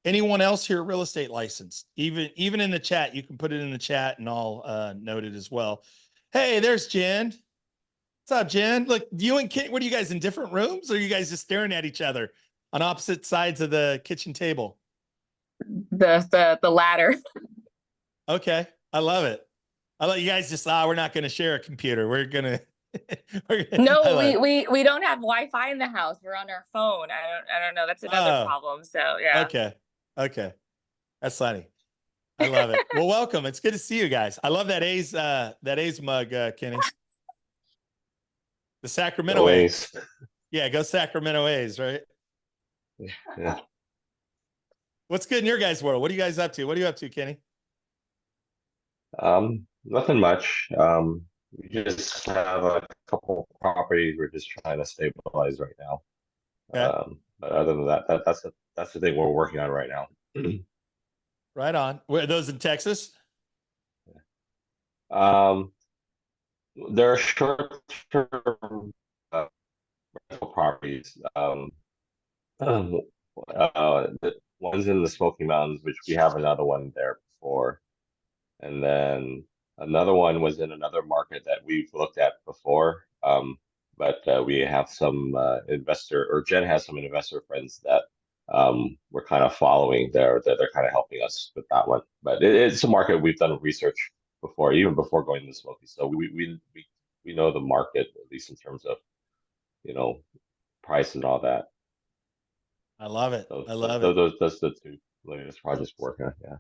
A: Anyone else here real estate licensed? Even in the chat, you can put it in the chat and I'll note it as well. Hey, there's Jen. What's up, Jen? Look, you and Kit, what are you guys in different rooms? Or are you guys just staring at each other on opposite sides of the kitchen table?
D: The latter.
A: Okay. I love it. I let you guys just, we're not going to share a computer. We're going to,
D: No, we don't have Wi-Fi in the house. We're on our phone. I don't know. That's another problem. So yeah.
A: Okay. Okay. That's funny. I love it. Well, welcome. It's good to see you guys. I love that A's mug, Kenny. The Sacramento A's. Yeah, go Sacramento A's, right?
E: Yeah.
A: What's good in your guys' world? What are you guys up to? What are you up to, Kenny?
E: Nothing much. We just have a couple properties we're just trying to stabilize right now.
A: Okay.
E: But other than that, that's the thing we're working on right now.
A: Right on. Where are those in Texas?
E: They're short-term rental properties. The one's in the Smoky Mountains, which we have another one there before. And then another one was in another market that we've looked at before. But we have some Jen has some investor friends that we're kind of following there, that they're kind of helping us with that one. But it's a market we've done research before, even before going to the Smoky. So we know the market, at least in terms of, price and all that.
A: I love it.
E: So,
A: I love it.
E: That's the two latest projects we're working on. Yeah.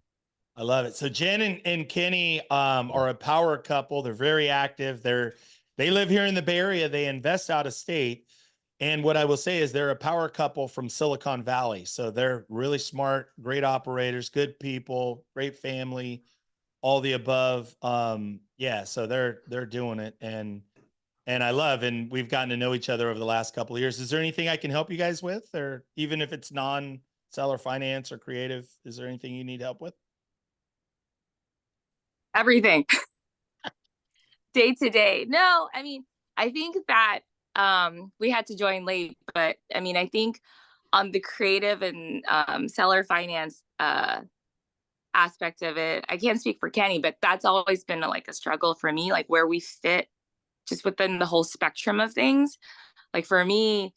A: I love it. So Jen and Kenny are a power couple. They're very active. They live here in the Bay Area. They invest out of state. And what I will say is they're a power couple from Silicon Valley. So they're really smart, great operators, good people, great family, all the above. Yeah, so they're doing it. And and we've gotten to know each other over the last couple of years. Is there anything I can help you guys with? Or even if it's non-seller finance or creative, is there anything you need help with?
D: Everything. Day to day. No, I mean, I think that we had to join late, but I mean, I think on the creative and seller finance aspect of it, I can't speak for Kenny, but that's always been like a struggle for me, like where we fit just within the whole spectrum of things. Like for me,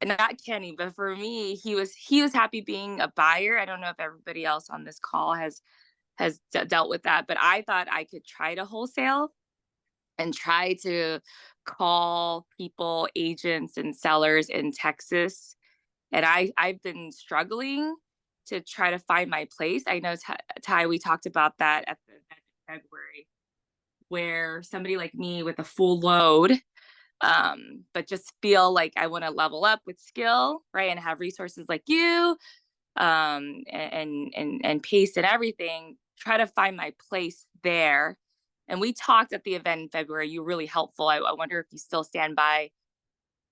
D: not Kenny, but for me, he was happy being a buyer. I don't know if everybody else on this call has dealt with that, but I thought I could try to wholesale and try to call people, agents and sellers in Texas. And I've been struggling to try to find my place. I know, Ty, we talked about that at the event in February, where somebody like me with a full load, but just feel like I want to level up with skill, right? And have resources like you, and pace and everything, try to find my place there. And we talked at the event in February. You were really helpful. I wonder if you still stand by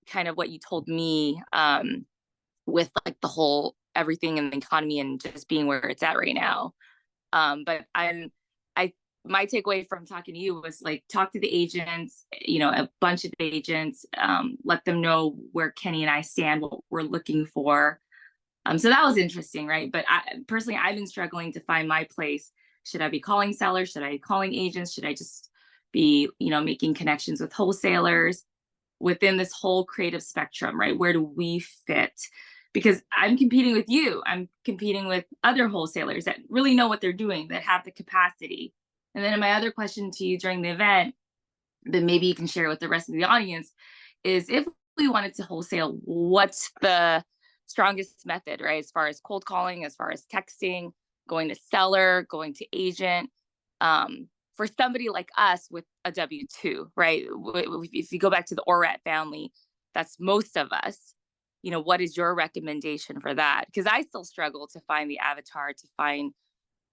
D: kind of what you told me, with like the whole everything in the economy and just being where it's at right now. But my takeaway from talking to you was like, talk to the agents, a bunch of agents, let them know where Kenny and I stand, what we're looking for. So that was interesting, right? But personally, I've been struggling to find my place. Should I be calling sellers? Should I be calling agents? Should I just be, making connections with wholesalers within this whole creative spectrum, right? Where do we fit? Because I'm competing with you. I'm competing with other wholesalers that really know what they're doing, that have the capacity. And then my other question to you during the event, that maybe you can share with the rest of the audience, is if we wanted to wholesale, what's the strongest method, right? As far as cold calling, as far as texting, going to seller, going to agent, for somebody like us with a W-2, right? If you go back to the Orat family, that's most of us. What is your recommendation for that? Because I still struggle to find the avatar, to find,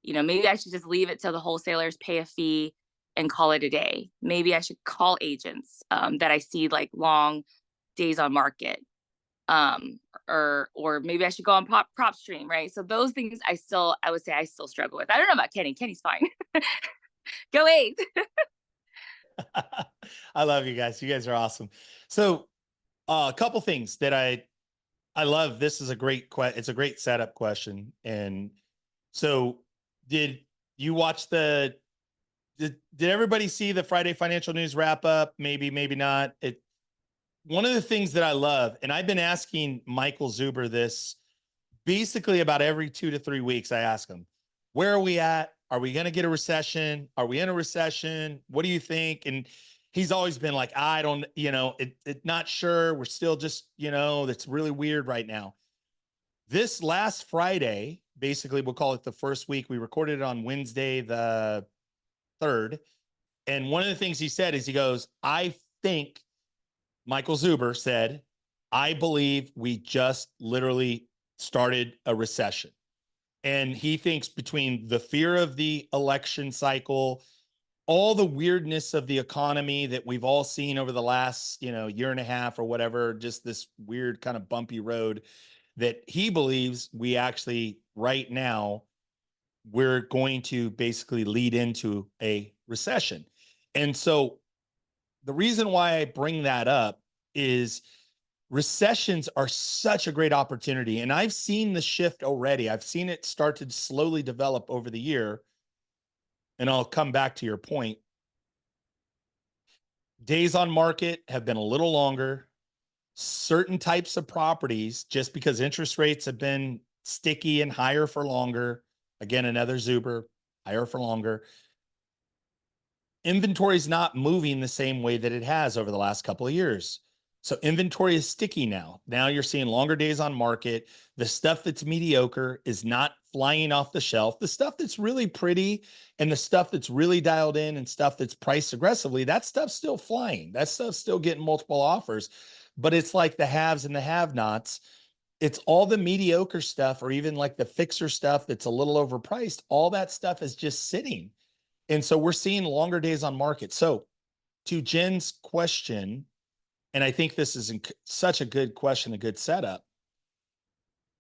D: maybe I should just leave it till the wholesalers pay a fee and call it a day. Maybe I should call agents that I see like long days on market. or maybe I should go on prop stream, right? So those things I would say I still struggle with. I don't know about Kenny. Kenny's fine. Go A's.
A: I love you guys. You guys are awesome. So a couple things that I love. This is a great it's a great setup question. And so did you watch did everybody see the Friday Financial News wrap up? Maybe, maybe not. One of the things that I love, and I've been asking Michael Zuber this basically about every 2 to 3 weeks. I ask him, where are we at? Are we going to get a recession? Are we in a recession? What do you think? And he's always been like, I don't, not sure. We're still just, that's really weird right now. This last Friday, basically, we'll call it the first week. We recorded it on Wednesday, the 3rd. And one of the things he said is he goes, I think Michael Zuber said, I believe we just literally started a recession. And he thinks between the fear of the election cycle, all the weirdness of the economy that we've all seen over the last, year and a half or whatever, just this weird kind of bumpy road, that he believes we actually right now, we're going to basically lead into a recession. And so the reason why I bring that up is recessions are such a great opportunity. And I've seen the shift already. I've seen it start to slowly develop over the year. And I'll come back to your point. Days on market have been a little longer. Certain types of properties, just because interest rates have been sticky and higher for longer. Again, another Zuber, higher for longer. Inventory is not moving the same way that it has over the last couple of years. So inventory is sticky now. Now you're seeing longer days on market. The stuff that's mediocre is not flying off the shelf. The stuff that's really pretty and the stuff that's really dialed in and stuff that's priced aggressively, that stuff's still flying. That stuff's still getting multiple offers. But it's like the haves and the have-nots. It's all the mediocre stuff, or even like the fixer stuff that's a little overpriced. All that stuff is just sitting. And so we're seeing longer days on market. So to Jen's question, and I think this is such a good question, a good setup.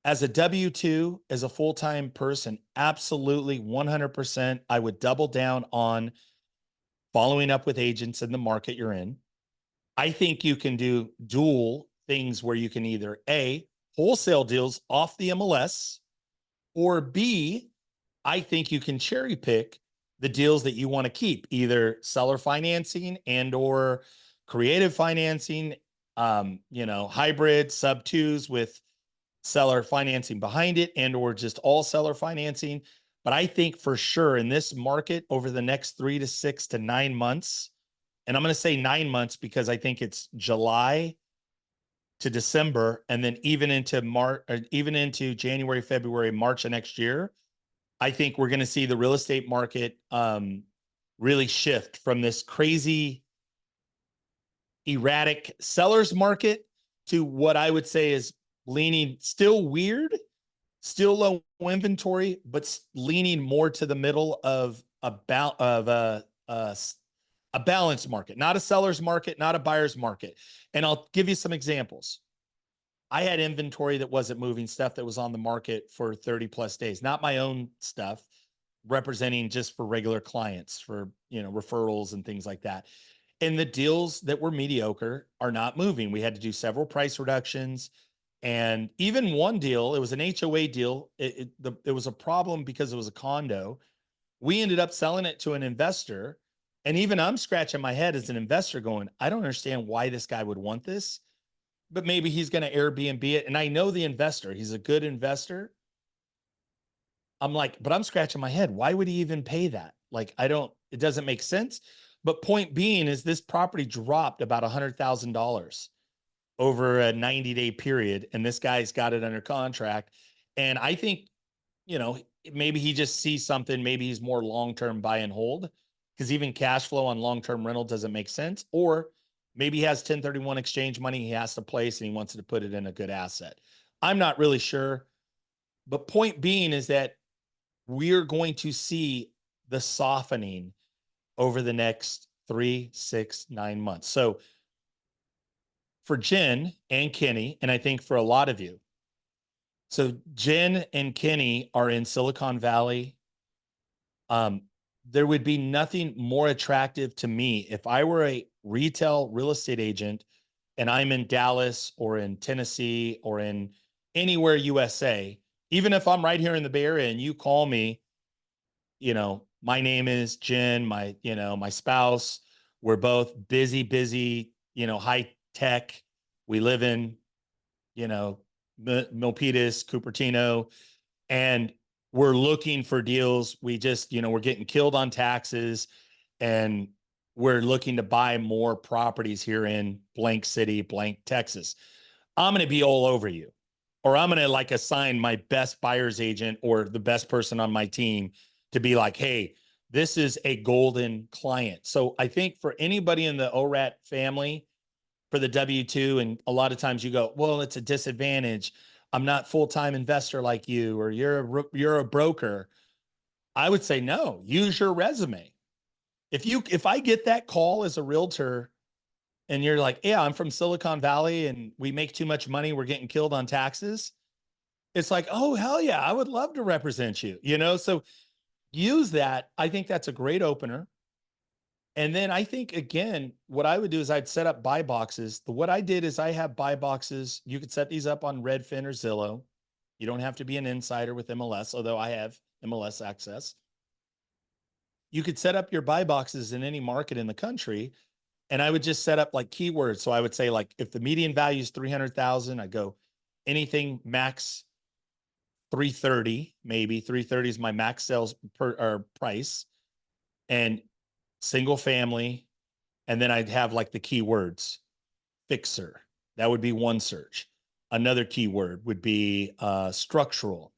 A: As a W-2, as a full-time person, absolutely 100%, I would double down on following up with agents in the market you're in. I think you can do dual things where you can either A, wholesale deals off the MLS, or B, I think you can cherry pick the deals that you want to keep, either seller financing and or creative financing, hybrid sub twos with seller financing behind it, and or just all seller financing. But I think for sure in this market over the next 3 to 6 to 9 months, and I'm going to say 9 months because I think it's July to December, and then even into March, or even into January, February, March of next year, I think we're going to see the real estate market really shift from this crazy, erratic seller's market to what I would say is leaning still weird, still low inventory, but leaning more to the middle of a balanced market, not a seller's market, not a buyer's market. And I'll give you some examples. I had inventory that wasn't moving, stuff that was on the market for 30 plus days, not my own stuff, representing just for regular clients, for, referrals and things like that. And the deals that were mediocre are not moving. We had to do several price reductions. And even one deal, it was an HOA deal. It was a problem because it was a condo. We ended up selling it to an investor. And even I'm scratching my head as an investor going, I don't understand why this guy would want this, but maybe he's going to Airbnb it. And I know the investor, he's a good investor. I'm like, but I'm scratching my head. Why would he even pay that? Like, it doesn't make sense. But point being is this property dropped about $100,000 over a 90-day period. And this guy's got it under contract. And I think, maybe he just sees something. Maybe he's more long-term buy and hold, because even cash flow on long-term rental doesn't make sense. Or maybe he has 1031 exchange money he has to place and he wants to put it in a good asset. I'm not really sure. But point being is that we're going to see the softening over the next 3, 6, 9 months. So for Jen and Kenny, and I think for a lot of you. So Jen and Kenny are in Silicon Valley. There would be nothing more attractive to me if I were a retail real estate agent and I'm in Dallas or in Tennessee or in anywhere USA, even if I'm right here in the Bay Area and you call me, you know, my name is Jen, my spouse, we're both busy, high tech. We live in, Milpitas, Cupertino, and we're looking for deals. We just, we're getting killed on taxes and we're looking to buy more properties here in blank city, blank Texas. I'm going to be all over you, or I'm going to like assign my best buyer's agent or the best person on my team to be like, hey, this is a golden client. So I think for anybody in the ORAT family, for the W-2, and a lot of times you go, well, it's a disadvantage. I'm not full-time investor like you, or you're a broker. I would say no, use your resume. If I get that call as a realtor and you're like, yeah, I'm from Silicon Valley and we make too much money, we're getting killed on taxes. It's like, oh, hell yeah, I would love to represent you, so use that. I think that's a great opener. And then I think, again, what I would do is I'd set up buy boxes. What I did is I have buy boxes. You could set these up on Redfin or Zillow. You don't have to be an insider with MLS, although I have MLS access. You could set up your buy boxes in any market in the country. And I would just set up like keywords. So I would say, like, if the median value is 300,000, I go anything max 330, maybe 330 is my max sales price, and single family. And then I'd have like the keywords fixer. That would be one search. Another keyword would be structural.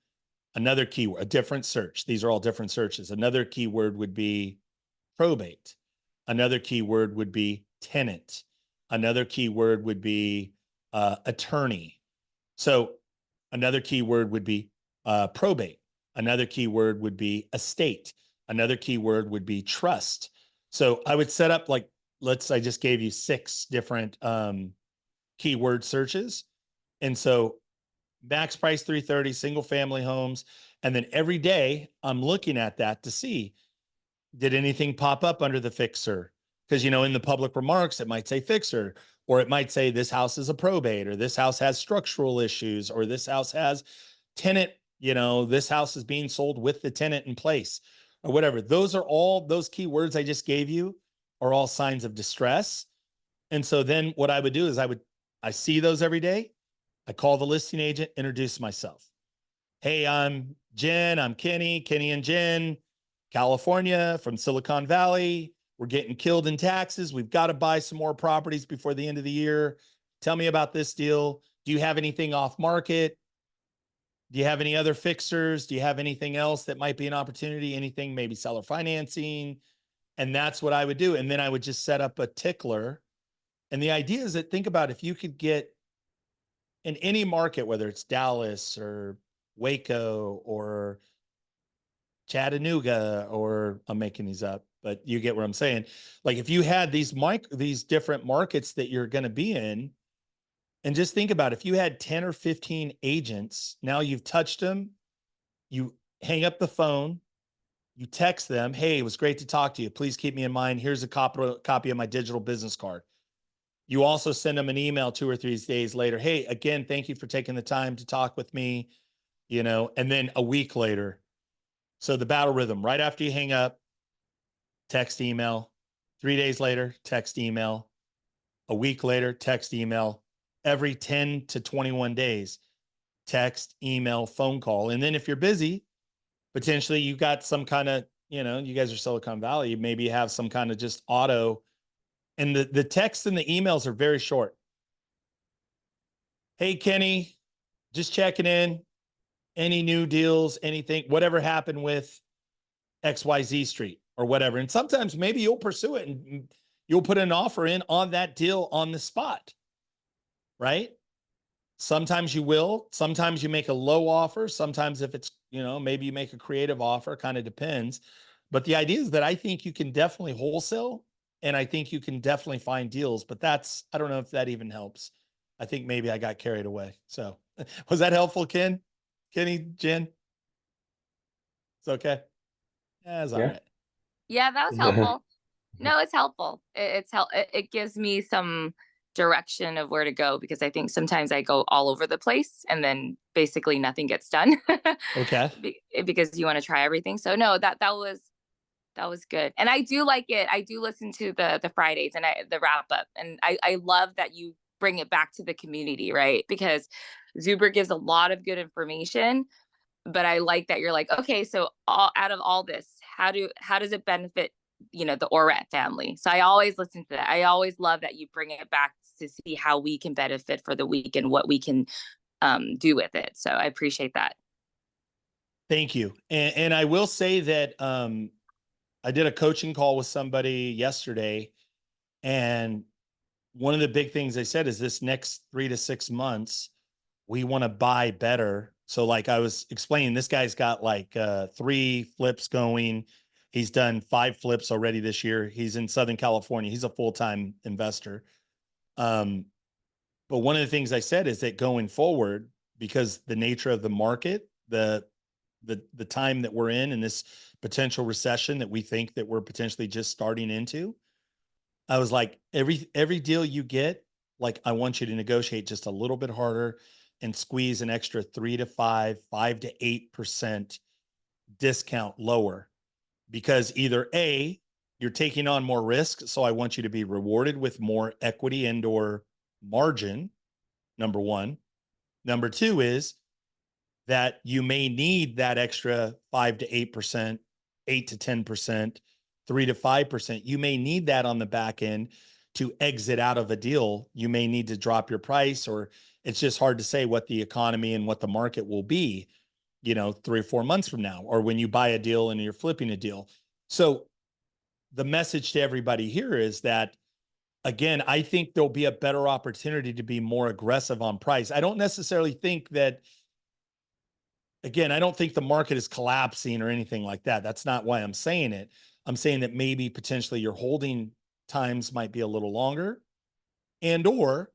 A: Another keyword, a different search. These are all different searches. Another keyword would be probate. Another keyword would be tenant. Another keyword would be attorney. So another keyword would be probate. Another keyword would be estate. Another keyword would be trust. So I would set up like, I just gave you 6 different keyword searches. And so max price 330, single family homes. And then every day I'm looking at that to see, did anything pop up under the fixer? Because, in the public remarks, it might say fixer, or it might say this house is a probate, or this house has structural issues, or this house has tenant, this house is being sold with the tenant in place, or whatever. Those are all, those keywords I just gave you are all signs of distress. And so then what I would do is I see those every day. I call the listing agent, introduce myself. Hey, I'm Jen, I'm Kenny and Jen, California, from Silicon Valley. We're getting killed in taxes. We've got to buy some more properties before the end of the year. Tell me about this deal. Do you have anything off market? Do you have any other fixers? Do you have anything else that might be an opportunity? Anything, maybe seller financing? And that's what I would do. And then I would just set up a tickler. And the idea is that, think about if you could get in any market, whether it's Dallas or Waco or Chattanooga, or I'm making these up, but you get what I'm saying. Like, if you had these different markets that you're going to be in, and just think about, if you had 10 or 15 agents, now you've touched them, you hang up the phone, you text them, hey, it was great to talk to you. Please keep me in mind. Here's a copy of my digital business card. You also send them an email 2 or 3 days later. Hey, again, thank you for taking the time to talk with me, and then a week later. So the battle rhythm, right after you hang up, text, email. 3 days later, text, email. A week later, text, email. Every 10 to 21 days, text, email, phone call. And then if you're busy, potentially you've got some kind of, you guys are Silicon Valley, maybe you have some kind of just auto. And the texts and the emails are very short. Hey, Kenny, just checking in. Any new deals, anything, whatever happened with XYZ Street or whatever. And sometimes maybe you'll pursue it and you'll put an offer in on that deal on the spot, right? Sometimes you will. Sometimes you make a low offer. Sometimes if it's, maybe you make a creative offer, kind of depends. But the idea is that I think you can definitely wholesale and I think you can definitely find deals, but I don't know if that even helps. I think maybe I got carried away. So was that helpful, Kenny, Jen? It's okay. Yeah, it's all
E: Yeah.
A: right.
D: Yeah, that was helpful. No, it's helpful. It gives me some direction of where to go, because I think sometimes I go all over the place and then basically nothing gets done.
A: Okay.
D: Because you want to try everything. So no, that was good. And I do like it. I do listen to the Fridays and the wrap up. And I love that you bring it back to the community, right? Because Zuber gives a lot of good information, but I like that you're like, okay, so out of all this, how does it benefit, the Orat family? So I always listen to that. I always love that you bring it back to see how we can benefit for the week and what we can do with it. So I appreciate that.
A: Thank you. And I will say that I did a coaching call with somebody yesterday, and one of the big things they said is this next 3 to 6 months, we want to buy better. So like I was explaining, this guy's got like 3 flips going. He's done 5 flips already this year. He's in Southern California. He's a full-time investor. But one of the things I said is that going forward, because the nature of the market, the time that we're in this potential recession that we think that we're potentially just starting into, I was like, every deal you get, like, I want you to negotiate just a little bit harder and squeeze an extra 3 to 5 to 8% discount lower, because either A, you're taking on more risk. So I want you to be rewarded with more equity and or margin. Number one. Number two is that you may need that extra 5 to 8%, 8 to 10%, 3 to 5%. You may need that on the back end to exit out of a deal. You may need to drop your price, or it's just hard to say what the economy and what the market will be, 3 or 4 months from now, or when you buy a deal and you're flipping a deal. So the message to everybody here is that, again, I think there'll be a better opportunity to be more aggressive on price. I don't necessarily think that, again, I don't think the market is collapsing or anything like that. That's not why I'm saying it. I'm saying that maybe potentially your holding times might be a little longer, and or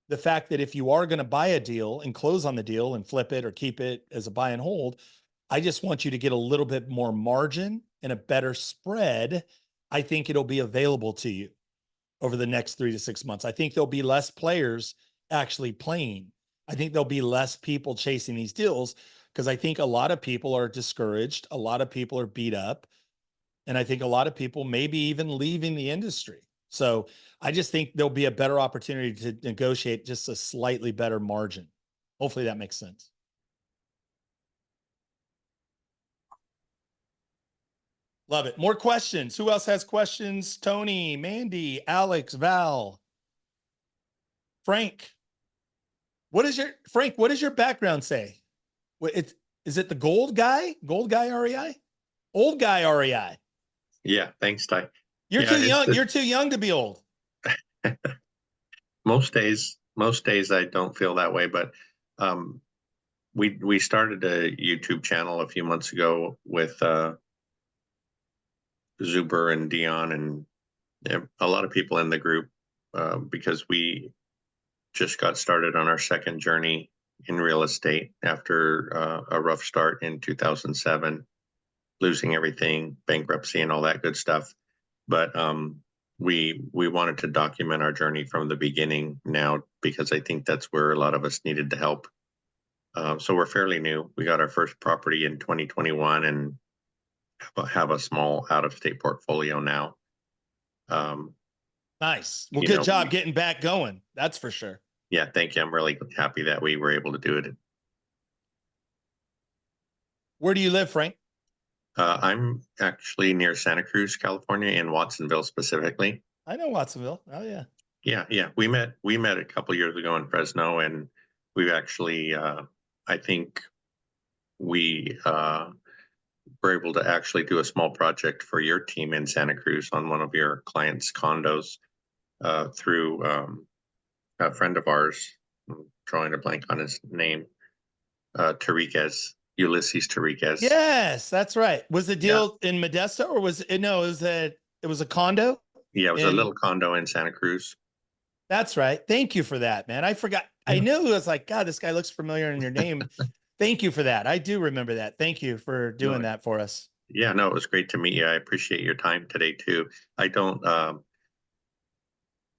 A: the fact that if you are going to buy a deal and close on the deal and flip it or keep it as a buy and hold, I just want you to get a little bit more margin and a better spread. I think it'll be available to you over the next 3 to 6 months. I think there'll be less players actually playing. I think there'll be less people chasing these deals, because I think a lot of people are discouraged. A lot of people are beat up. And I think a lot of people maybe even leaving the industry. So I just think there'll be a better opportunity to negotiate just a slightly better margin. Hopefully that makes sense. Love it. More questions. Who else has questions? Tony, Mandy, Alex, Val, Frank. What does your background say? Is it the gold guy? Gold guy REI? Old guy REI.
F: Yeah, thanks, Ty.
A: You're
F: Yeah,
A: too young. You're too young to be old.
F: Most days I don't feel that way, but we started a YouTube channel a few months ago with Zuber and Dion and a lot of people in the group because we just got started on our second journey in real estate after a rough start in 2007, losing everything, bankruptcy, and all that good stuff. But we wanted to document our journey from the beginning now, because I think that's where a lot of us needed the help. So we're fairly new. We got our first property in 2021 and have a small out-of-state portfolio now.
A: Nice. Well, good job getting back going. That's for sure.
F: Yeah, thank you. I'm really happy that we were able to do it.
A: Where do you live, Frank?
F: I'm actually near Santa Cruz, California, in Watsonville specifically.
A: I know Watsonville. Oh yeah.
F: Yeah. We met a couple years ago in Fresno, and we've actually, I think we were able to actually do a small project for your team in Santa Cruz on one of your clients' condos through a friend of ours. I'm drawing a blank on his name, Ulysses Tariquez.
A: Yes, that's right. Was the deal in Modesto, or was it? No, it was a condo.
F: Yeah, it was a
A: And
F: little condo in Santa Cruz.
A: that's right. Thank you for that, man. I forgot. I
F: Yeah.
A: knew it was like, God, this guy looks familiar in your name. Thank you for that. I do remember that. Thank you for doing
F: No,
A: that for us.
F: yeah, no, it was great to meet you. I appreciate your time today too. I don't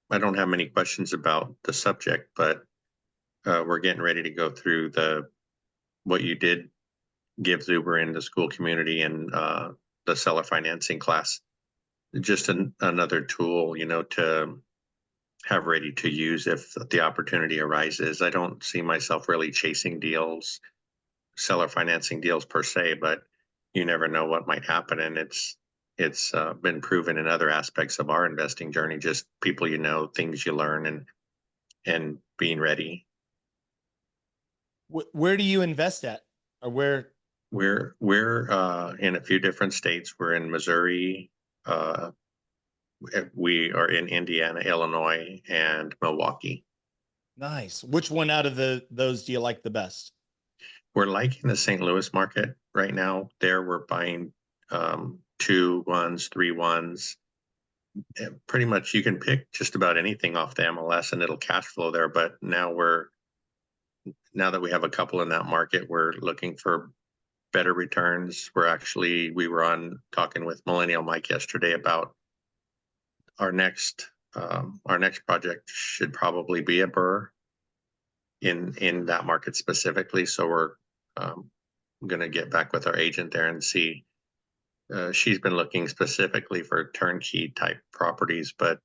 F: I don't have many questions about the subject, but we're getting ready to go through what you did give Zuber in the school community and the seller financing class. Just another tool, you know, to have ready to use if the opportunity arises. I don't see myself really chasing deals, seller financing deals per se, but you never know what might happen, and it's been proven in other aspects of our investing journey. Just people you know, things you learn, and being ready.
A: Where do you invest at, or where?
F: We're in a few different states. We're in Missouri. We are in Indiana, Illinois, and Milwaukee.
A: Nice. Which one out of those do you like the best?
F: We're liking the St. Louis market right now. There we're buying 2-1s, 3-1s. Pretty much you can pick just about anything off the MLS and it'll cash flow there. But now that we have a couple in that market, we're looking for better returns. We were on talking with Millennial Mike yesterday about our next project should probably be a burr in that market specifically. So we're going to get back with our agent there and see. She's been looking specifically for turnkey type properties, but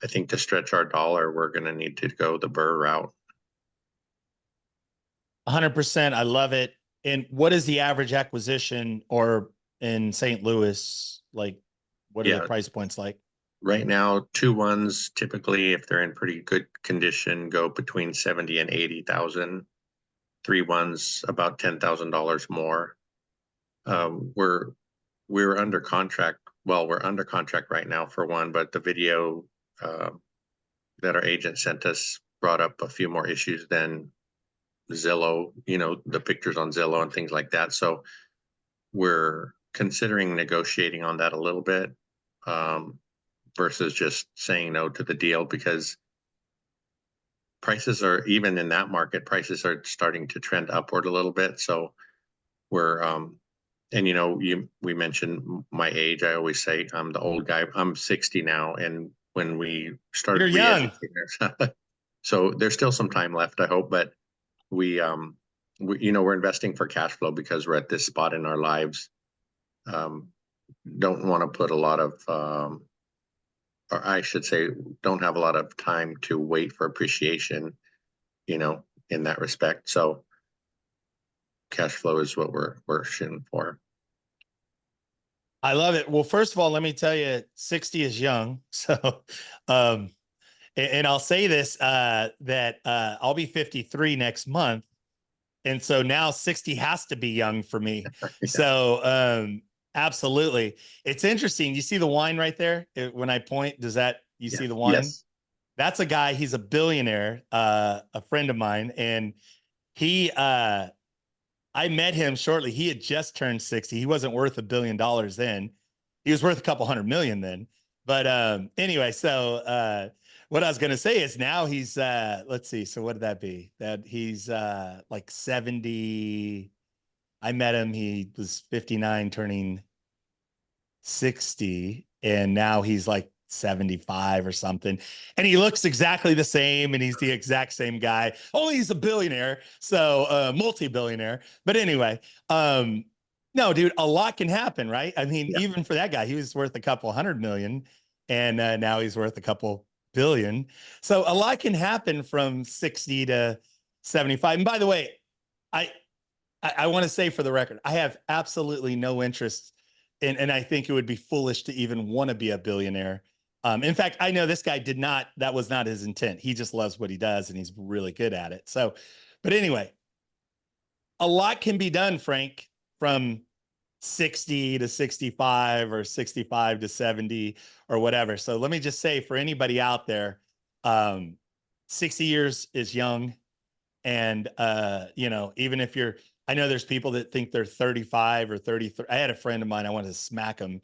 F: I think to stretch our dollar, we're going to need to go the burr route.
A: 100%. I love it. And what is the average acquisition or in St. Louis? Like, what are the price points like?
F: Right now, 2-1s typically, if they're in pretty good condition, go between 70 and 80,000. 3-1s about $10,000 more. We're under contract. Well, we're under contract right now for one, but the video that our agent sent us brought up a few more issues than Zillow, you know, the pictures on Zillow and things like that. So we're considering negotiating on that a little bit versus just saying no to the deal, because prices are, even in that market, prices are starting to trend upward a little bit. So we're and you know, we mentioned my age. I always say I'm the old guy. I'm 60 now, and when we started,
A: you're young.
F: So there's still some time left, I hope. But we you know, we're investing for cash flow because we're at this spot in our lives. Don't want to put a lot of, or I should say, don't have a lot of time to wait for appreciation, you know, in that respect. So cash flow is what we're shooting for.
A: I love it. Well, first of all, let me tell you, 60 is young. So, and I'll say this, that I'll be 53 next month. And so now 60 has to be young for me. Yeah. So, absolutely. It's interesting. You see the wine right there? When I point, you see the wine?
F: Yes.
A: That's a guy, he's a billionaire, a friend of mine. And I met him shortly. He had just turned 60. He wasn't worth $1 billion then. He was worth a couple $100 million then. But anyway, so what I was going to say is now he's, let's see. So what did that be? That he's like 70. I met him. He was 59 turning 60. And now he's like 75 or something. And he looks exactly the same. And he's the exact same guy. Only he's a billionaire. So multi-billionaire. But anyway, no, dude, a lot can happen, right? I mean, even for that guy, he was worth a couple $100 million. And now he's worth a couple billion. So a lot can happen from 60 to 75. And by the way, I want to say for the record, I have absolutely no interest in, and I think it would be foolish to even want to be a billionaire. In fact, I know this guy that was not his intent. He just loves what he does and he's really good at it. So, but anyway, a lot can be done, Frank, from 60 to 65 or 65 to 70 or whatever. So let me just say for anybody out there, 60 years is young. And, you know, even if I know there's people that think they're 35 or 33. I had a friend of mine, I wanted to smack him.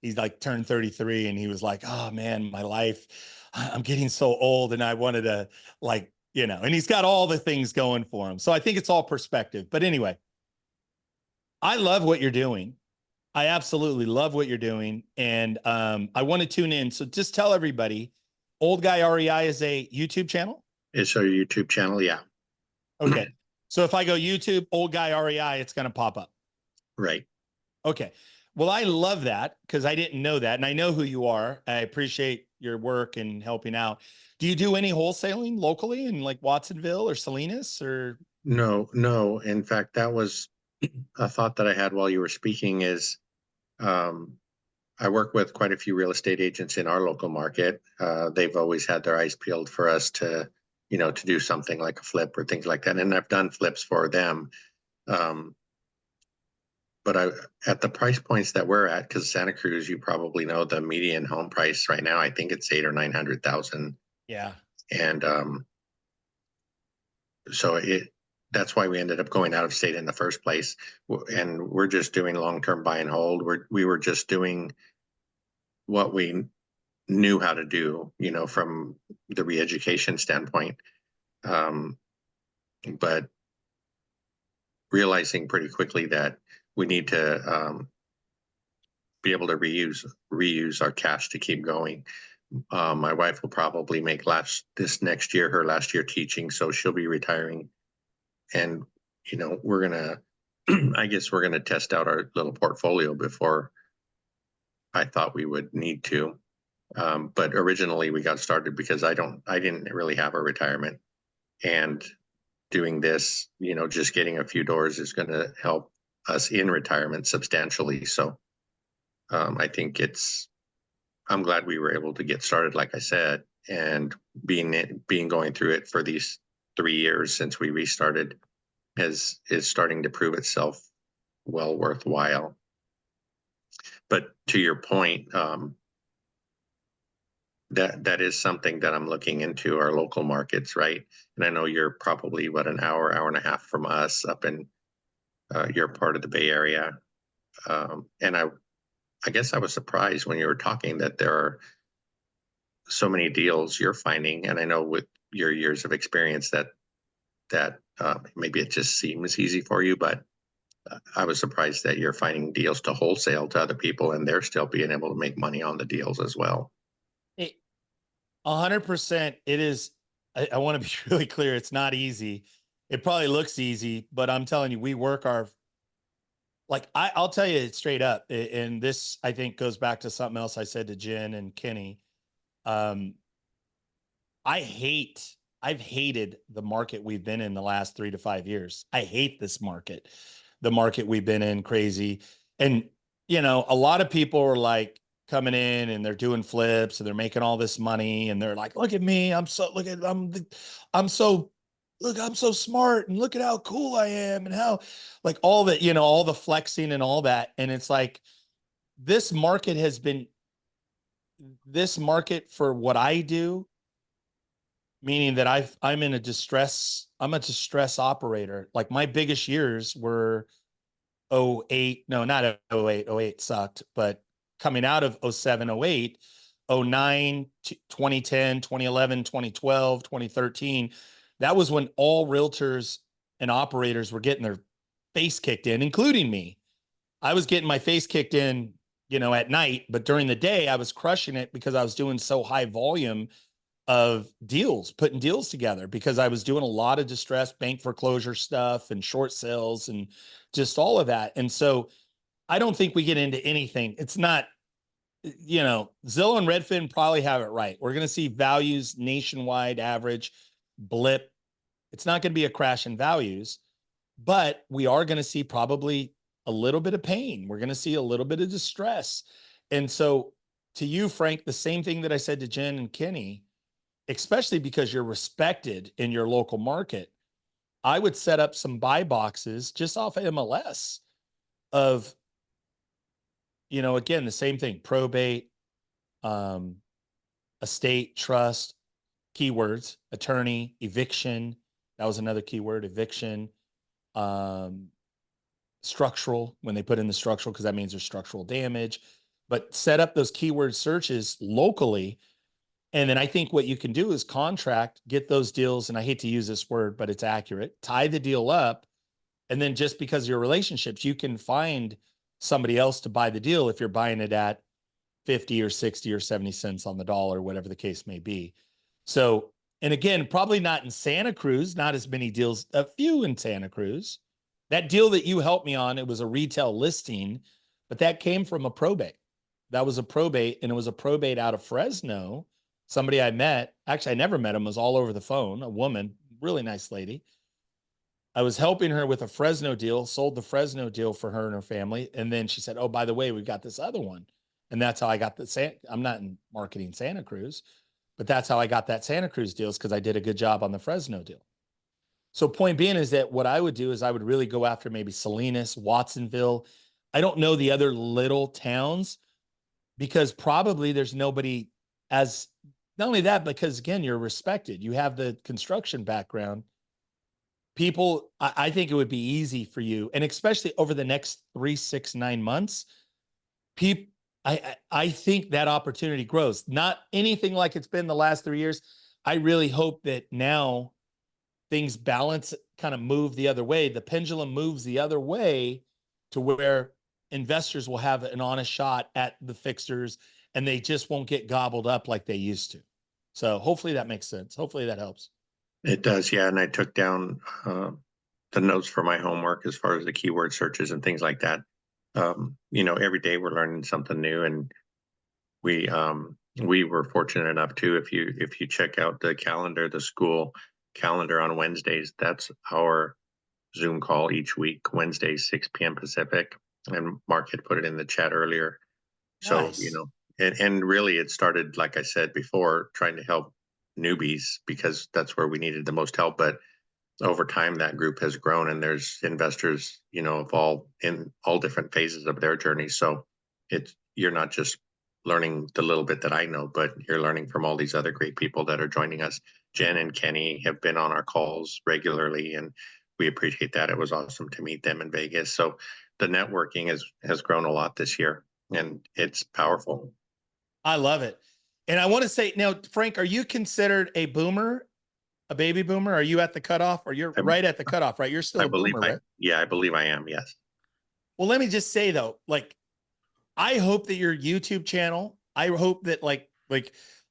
A: he's like turned 33 and he was like, oh man, my life, I'm getting so old and I wanted to like, you know, and he's got all the things going for him. So I think it's all perspective. But anyway, I love what you're doing. I absolutely love what you're doing. And I want to tune in. So just tell everybody, Old Guy REI is a YouTube channel?
F: It's our YouTube channel. Yeah.
A: Okay. So if I go YouTube, Old Guy REI, it's going to pop up.
F: Right.
A: Okay. Well, I love that because I didn't know that. And I know who you are. I appreciate your work and helping out. Do you do any wholesaling locally in like Watsonville or Salinas or?
F: No, no. In fact, that was a thought that I had while you were speaking is, I work with quite a few real estate agents in our local market. They've always had their eyes peeled for us to, you know, to do something like a flip or things like that. And I've done flips for them. But at the price points that we're at, because Santa Cruz, you probably know the median home price right now, I think it's 800,000 or 900,000.
A: Yeah.
F: And so that's why we ended up going out of state in the first place. And we're just doing long-term buy and hold. We were just doing what we knew how to do, you know, from the re-education standpoint. But realizing pretty quickly that we need to be able to reuse our cash to keep going. My wife will probably make this next year her last year teaching, so she'll be retiring. And you know, we're gonna, I guess we're gonna test out our little portfolio before I thought we would need to. But originally we got started because I didn't really have a retirement, and doing this, you know, just getting a few doors is going to help us in retirement substantially. So I think I'm glad we were able to get started, like I said, and being going through it for these 3 years since we restarted is starting to prove itself well worthwhile. But to your point, that is something that I'm looking into, our local markets, right? And I know you're probably an hour and a half from us up in your part of the Bay Area. And I guess I was surprised when you were talking that there are so many deals you're finding. And I know with your years of experience that maybe it just seems easy for you, but I was surprised that you're finding deals to wholesale to other people and they're still being able to make money on the deals as well.
A: 100%. It is. I want to be really clear. It's not easy. It probably looks easy, but I'm telling you, we work I'll tell you straight up. And this, I think, goes back to something else I said to Jen and Kenny. I've hated the market we've been in the last 3 to 5 years. I hate this market, the market we've been in, crazy. And, you know, a lot of people are like coming in and they're doing flips and they're making all this money. And they're like, look at me. I'm so smart and look at how cool I am and how like all that, you know, all the flexing and all that. And it's like, this market for what I do, meaning that I'm a distress operator. Like my biggest years were 08, no, not 08, 08 sucked, but coming out of 07, 08, 09, 2010, 2011, 2012, 2013, that was when all realtors and operators were getting their face kicked in, including me. I was getting my face kicked in, you know, at night, but during the day I was crushing it because I was doing so high volume of deals, putting deals together, because I was doing a lot of distressed bank foreclosure stuff and short sales and just all of that. And so I don't think we get into anything. It's not, you know, Zillow and Redfin probably have it right. We're going to see values nationwide average blip. It's not going to be a crash in values, but we are going to see probably a little bit of pain. We're going to see a little bit of distress. And so to you, Frank, the same thing that I said to Jen and Kenny, especially because you're respected in your local market, I would set up some buy boxes just off of MLS of, you know, again, the same thing, probate, estate, trust, keywords, attorney, eviction. That was another keyword, eviction, structural, when they put in the structural, because that means there's structural damage, but set up those keyword searches locally. And then I think what you can do is contract, get those deals. And I hate to use this word, but it's accurate. Tie the deal up. And then just because of your relationships, you can find somebody else to buy the deal if you're buying it at 50 or 60 or 70 cents on the dollar, whatever the case may be. So, and again, probably not in Santa Cruz, not as many deals, a few in Santa Cruz. That deal that you helped me on, it was a retail listing, but that came from a probate. That was a probate, and it was a probate out of Fresno. Somebody I met, actually, I never met him, was all over the phone, a woman, really nice lady. I was helping her with a Fresno deal, sold the Fresno deal for her and her family. And then she said, oh, by the way, we've got this other one. And that's how I got I'm not in marketing Santa Cruz, but that's how I got that Santa Cruz deals, because I did a good job on the Fresno deal. So point being is that what I would do is I would really go after maybe Salinas, Watsonville. I don't know the other little towns, because probably there's nobody as, not only that, because again, you're respected. You have the construction background. People, I think it would be easy for you. And especially over the next 3, 6, 9 months, people, I think that opportunity grows. Not anything like it's been the last 3 years. I really hope that now things balance, kind of move the other way. The pendulum moves the other way to where investors will have an honest shot at the fixers, and they just won't get gobbled up like they used to. So hopefully that makes sense. Hopefully that helps.
F: It does, yeah. And I took down the notes for my homework as far as the keyword searches and things like that. You know, every day we're learning something new, and we were fortunate enough too. If you check out the calendar, the school calendar on Wednesdays, that's our Zoom call each week, Wednesday, 6 p.m. Pacific. And Mark had put it in the chat earlier. So,
A: Nice.
F: you know, and really it started, like I said before, trying to help newbies, because that's where we needed the most help. But over time, that group has grown, and there's investors, you know, of all in all different phases of their journey. So you're not just learning the little bit that I know, but you're learning from all these other great people that are joining us. Jen and Kenny have been on our calls regularly, and we appreciate that. It was awesome to meet them in Vegas. So the networking has grown a lot this year, and it's powerful.
A: I love it. And I want to say now, Frank, are you considered a boomer, a baby boomer? Are you at the cutoff, or you're right at the cutoff, right? You're still a boomer, right?
F: Yeah, I believe I am. Yes.
A: Well, let me just say though, like, I hope that your YouTube channel, I hope that like,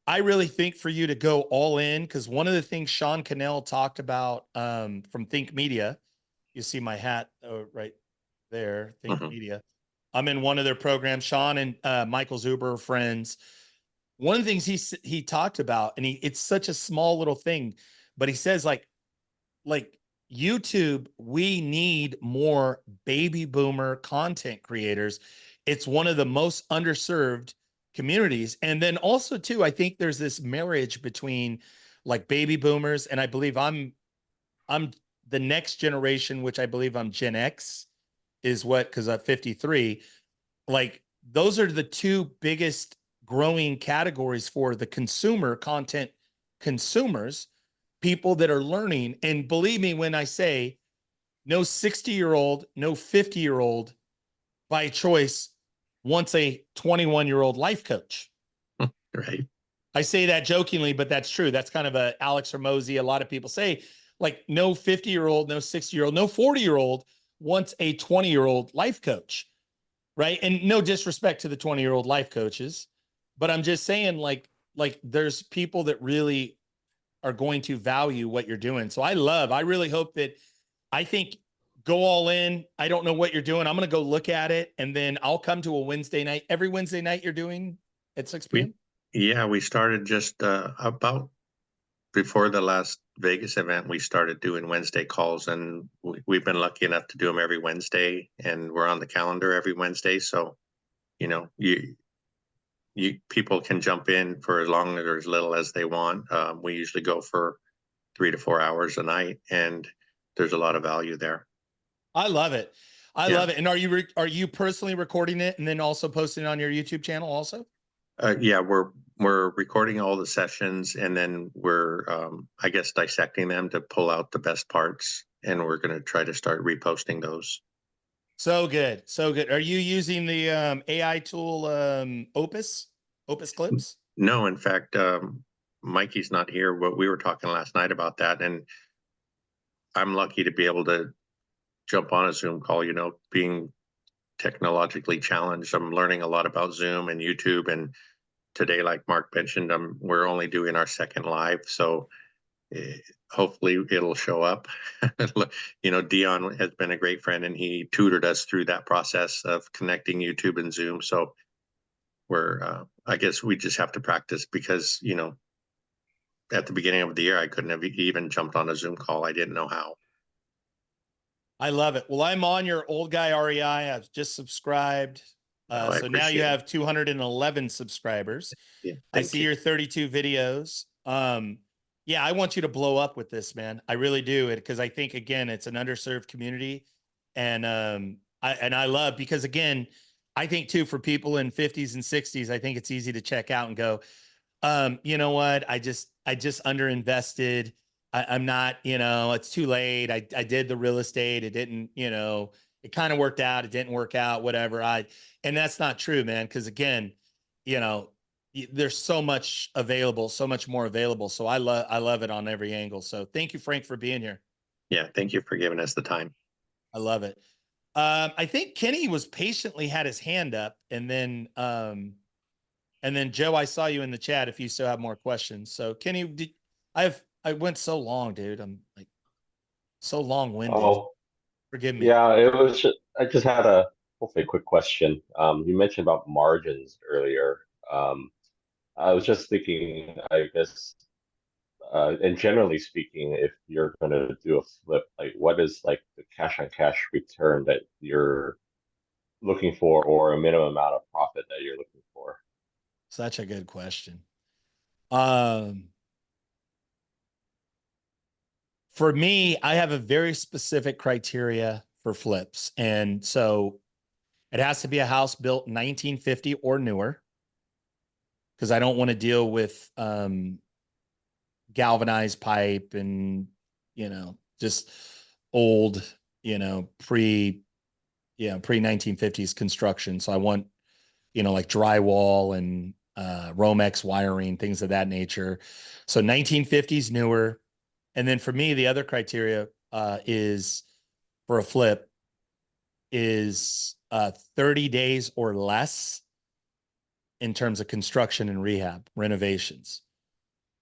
A: I really think for you to go all in, because one of the things Sean Cannell talked about from Think Media, you see my hat right there, Think Media. I'm in one of their programs. Sean and Michael Zuber are friends. One of the things he talked about, and it's such a small little thing, but he says like YouTube, we need more baby boomer content creators. It's one of the most underserved communities. And then also too, I think there's this marriage between like baby boomers, and I believe I'm the next generation, which I believe I'm Gen X, is what, because I'm 53. Like those are the two biggest growing categories for the consumer content consumers, people that are learning. And believe me when I say no 60-year-old, no 50-year-old by choice wants a 21-year-old life coach.
F: Right.
A: I say that jokingly, but that's true. That's kind of a Alex Hormozy. A lot of people say like no 50-year-old, no 60-year-old, no 40-year-old wants a 20-year-old life coach. Right. And no disrespect to the 20-year-old life coaches, but I'm just saying like there's people that really are going to value what you're doing. So I really hope that, I think, go all in. I don't know what you're doing. I'm going to go look at it, and then I'll come to a Wednesday night. Every Wednesday night you're doing at 6 p.m.
F: We started just about before the last Vegas event. We started doing Wednesday calls, and we've been lucky enough to do them every Wednesday, and we're on the calendar every Wednesday. So, you know, you people can jump in for as long or as little as they want. We usually go for 3 to 4 hours a night, and there's a lot of value there.
A: I love it. I love it. And are you personally recording it and then also posting it on your YouTube channel also?
F: Yeah, we're recording all the sessions, and then we're I guess dissecting them to pull out the best parts, and we're going to try to start reposting those.
A: So good. So good. Are you using the AI tool Opus Clips?
F: No, in fact, Mikey's not here, but we were talking last night about that, and I'm lucky to be able to jump on a Zoom call, being technologically challenged. I'm learning a lot about Zoom and YouTube, and today, like Mark mentioned, we're only doing our second live, so hopefully it'll show up. Dion has been a great friend, and he tutored us through that process of connecting YouTube and Zoom. So I guess we just have to practice, because at the beginning of the year I couldn't have even jumped on a Zoom call. I didn't know how.
A: I love it. Well, I'm on your old guy REI. I've just subscribed. So now you have 211 subscribers.
F: Yeah,
A: I see your 32 videos. Yeah, I want you to blow up with this, man. I really do it, because I think, again, it's an underserved community. And I love, because again, I think too, for people in 50s and 60s, I think it's easy to check out and go, you know what? I just underinvested. I'm not, it's too late. I did the real estate. It didn't, it kind of worked out. It didn't work out, whatever. And that's not true, man. Cause again, there's so much available, so much more available. So I love it on every angle. So thank you, Frank, for being here.
F: Yeah. Thank you for giving us the time.
A: I love it. I think Kenny was patiently had his hand up, and then Joe, I saw you in the chat if you still have more questions. So Kenny, I went so long, dude. I'm like so long-winded.
E: Oh,
A: Forgive me.
E: yeah, I just had a hopefully a quick question. You mentioned about margins earlier. I was just thinking, I guess, and generally speaking, if you're going to do a flip, like what is like the cash on cash return that you're looking for, or a minimum amount of profit that you're looking for?
A: Such a good question. For me, I have a very specific criteria for flips. And so it has to be a house built 1950 or newer, because I don't want to deal with galvanized pipe and, just old, pre 1950s construction. So I want, like drywall and Romex wiring, things of that nature. So 1950s newer. And then for me, the other criteria is for a flip is 30 days or less in terms of construction and rehab renovations.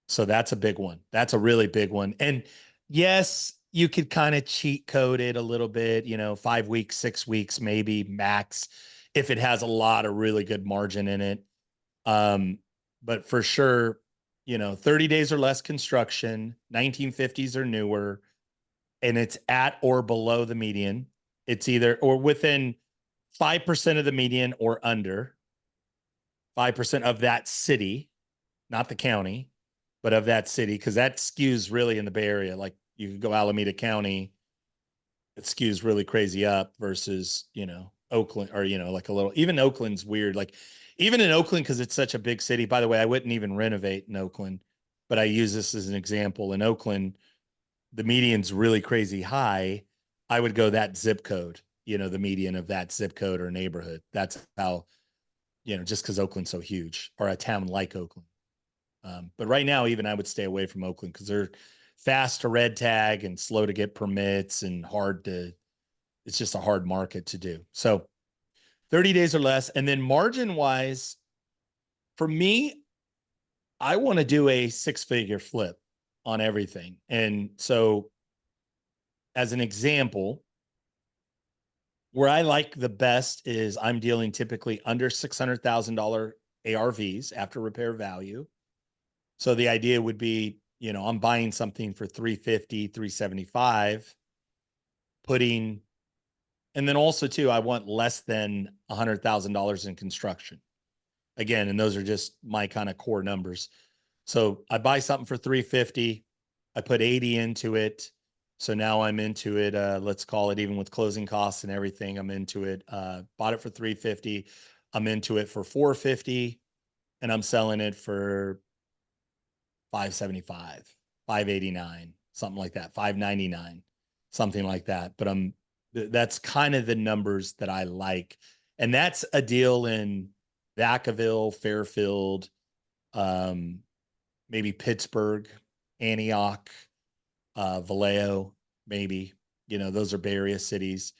A: So that's a big one. That's a really big one. And yes, you could kind of cheat code it a little bit, 5 weeks, 6 weeks, maybe max, if it has a lot of really good margin in it. But for sure, 30 days or less construction, 1950s or newer, and it's at or below the median. It's either or within 5% of the median or under 5% of that city, not the county, but of that city, because that skews really in the Bay Area. Like you could go Alameda County, it skews really crazy up versus, Oakland, or, like a little, even Oakland's weird. Like even in Oakland, because it's such a big city, by the way, I wouldn't even renovate in Oakland, but I use this as an example. In Oakland, the median's really crazy high. I would go that zip code, the median of that zip code or neighborhood. That's how, just because Oakland's so huge, or a town like Oakland. But right now, even I would stay away from Oakland, because they're fast to red tag and slow to get permits and it's just a hard market to do. So 30 days or less. And then margin wise, for me, I want to do a 6-figure flip on everything. And so as an example, where I like the best is I'm dealing typically under $600,000 ARVs after repair value. So the idea would be, I'm buying something for 350, 375, and then also too, I want less than $100,000 in construction. Again, and those are just my kind of core numbers. So I buy something for 350, I put 80 into it. So now I'm into it. Let's call it, even with closing costs and everything, I'm into it. Bought it for 350. I'm into it for 450, and I'm selling it for 575, 589, something like that, 599, something like that. But I'm That's kind of the numbers that I like. And that's a deal in Vacaville, Fairfield, maybe Pittsburgh, Antioch, Vallejo, maybe, those are Bay Area cities.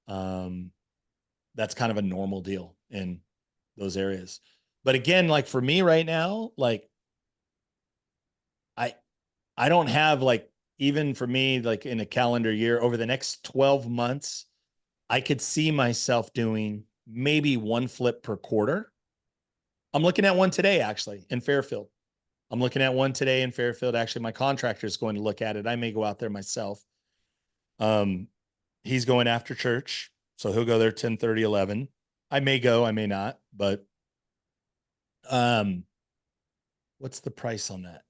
A: That's kind of a normal deal in those areas. But again, like for me right now, like I don't have like, even for me, like in a calendar year over the next 12 months, I could see myself doing maybe one flip per quarter. I'm looking at one today, actually, in Fairfield. I'm looking at one today in Fairfield. Actually, my contractor is going to look at it. I may go out there myself. He's going after church, so he'll go there 10:30, 11. I may go, I may not, but what's the price on that?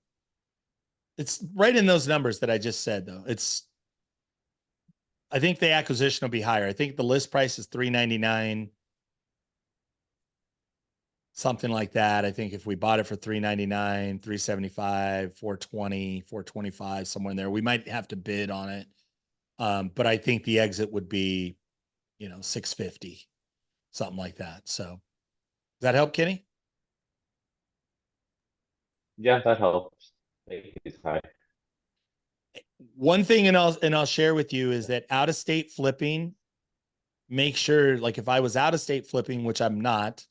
A: It's right in those numbers that I just said, though. I think the acquisition will be higher. I think the list price is $399, something like that. I think if we bought it for $399, $375, $420, $425, somewhere in there, we might have to bid on it. But I think the exit would be, $650, something like that. So does that help, Kenny?
E: Yeah, that helps. Thank you, Ty.
A: One thing, and I'll share with you, is that out of state flipping, make sure, like if I was out of state flipping, which I'm not,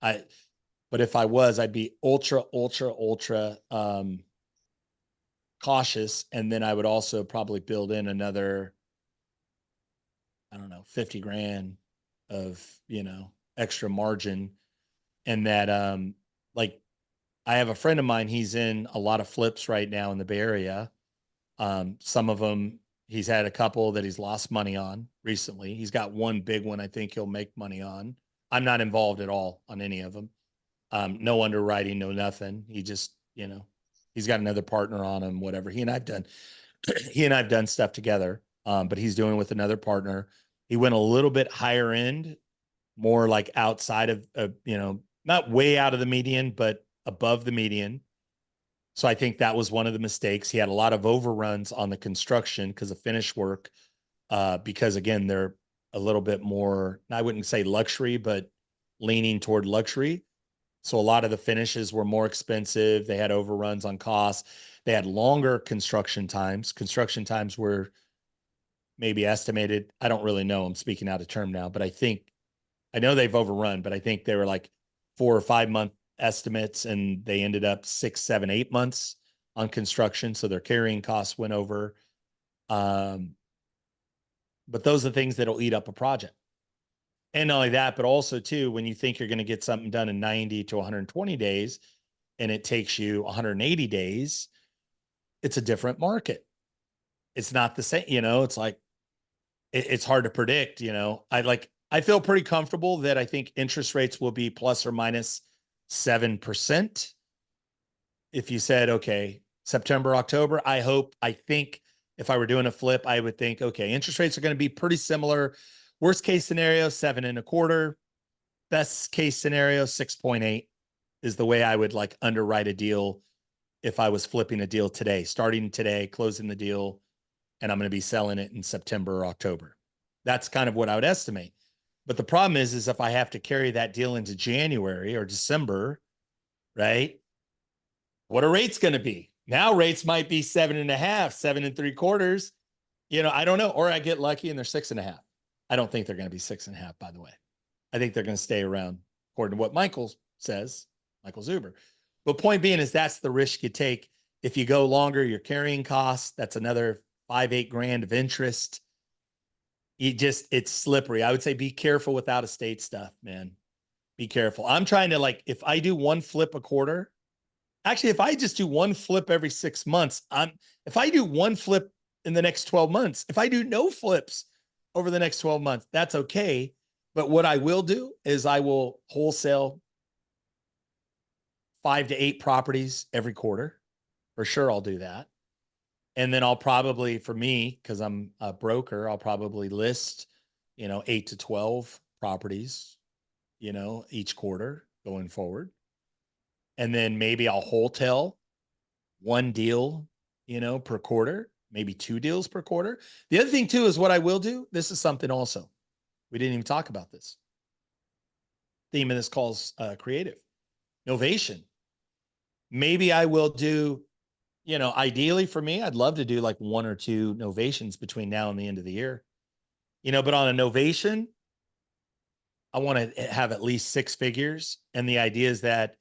A: but if I was, I'd be ultra cautious. And then I would also probably build in another, I don't know, 50 grand of, extra margin. And that, like I have a friend of mine, he's in a lot of flips right now in the Bay Area. Some of them, he's had a couple that he's lost money on recently. He's got one big one I think he'll make money on. I'm not involved at all on any of them. No underwriting, no nothing. He just, he's got another partner on him, whatever. He and I've done stuff together. But he's doing with another partner. He went a little bit higher end, more like outside of, not way out of the median, but above the median. So I think that was one of the mistakes. He had a lot of overruns on the construction because of finish work, because again, they're a little bit more, I wouldn't say luxury, but leaning toward luxury. So a lot of the finishes were more expensive. They had overruns on costs. They had longer construction times. Construction times were maybe estimated. I don't really know. I'm speaking out of term now, but I know they've overrun, but I think they were like 4 or 5 month estimates and they ended up 6, 7, 8 months on construction. So their carrying costs went over. But those are things that'll eat up a project. And not only that, but also too, when you think you're going to get something done in 90 to 120 days and it takes you 180 days, it's a different market. It's not the same, it's like, it's hard to predict, I feel pretty comfortable that I think interest rates will be plus or minus 7%. If you said, okay, September, October, I think if I were doing a flip, I would think, okay, interest rates are going to be pretty similar. Worst case scenario, 7.25. Best case scenario, 6.8 is the way I would like underwrite a deal if I was flipping a deal today, starting today, closing the deal, and I'm going to be selling it in September or October. That's kind of what I would estimate. But the problem is if I have to carry that deal into January or December, right? What are rates going to be? Now rates might be 7.5, 7.75. I don't know. Or I get lucky and they're 6.5. I don't think they're going to be 6.5, by the way. I think they're going to stay around, according to what Michael says, Michael Zuber. But point being is that's the risk you take. If you go longer, your carrying costs, that's another 5-8 grand of interest. It's slippery. I would say be careful with out of state stuff, man. Be careful. I'm trying to if I do one flip a quarter, actually, if I just do one flip every 6 months, if I do one flip in the next 12 months, if I do no flips over the next 12 months, that's okay. But what I will do is I will wholesale 5 to 8 properties every quarter. For sure, I'll do that. And then I'll probably, for me, because I'm a broker, I'll probably list, 8 to 12 properties, each quarter going forward. And then maybe I'll wholesale one deal, per quarter, maybe 2 deals per quarter. The other thing too is what I will do. This is something also. We didn't even talk about this. Theme of this call's creative. Novation. Maybe I will do, you know, ideally for me, I'd love to do like 1 or 2 novations between now and the end of the year. You know, but on a novation, I want to have at least 6 figures. And the idea is that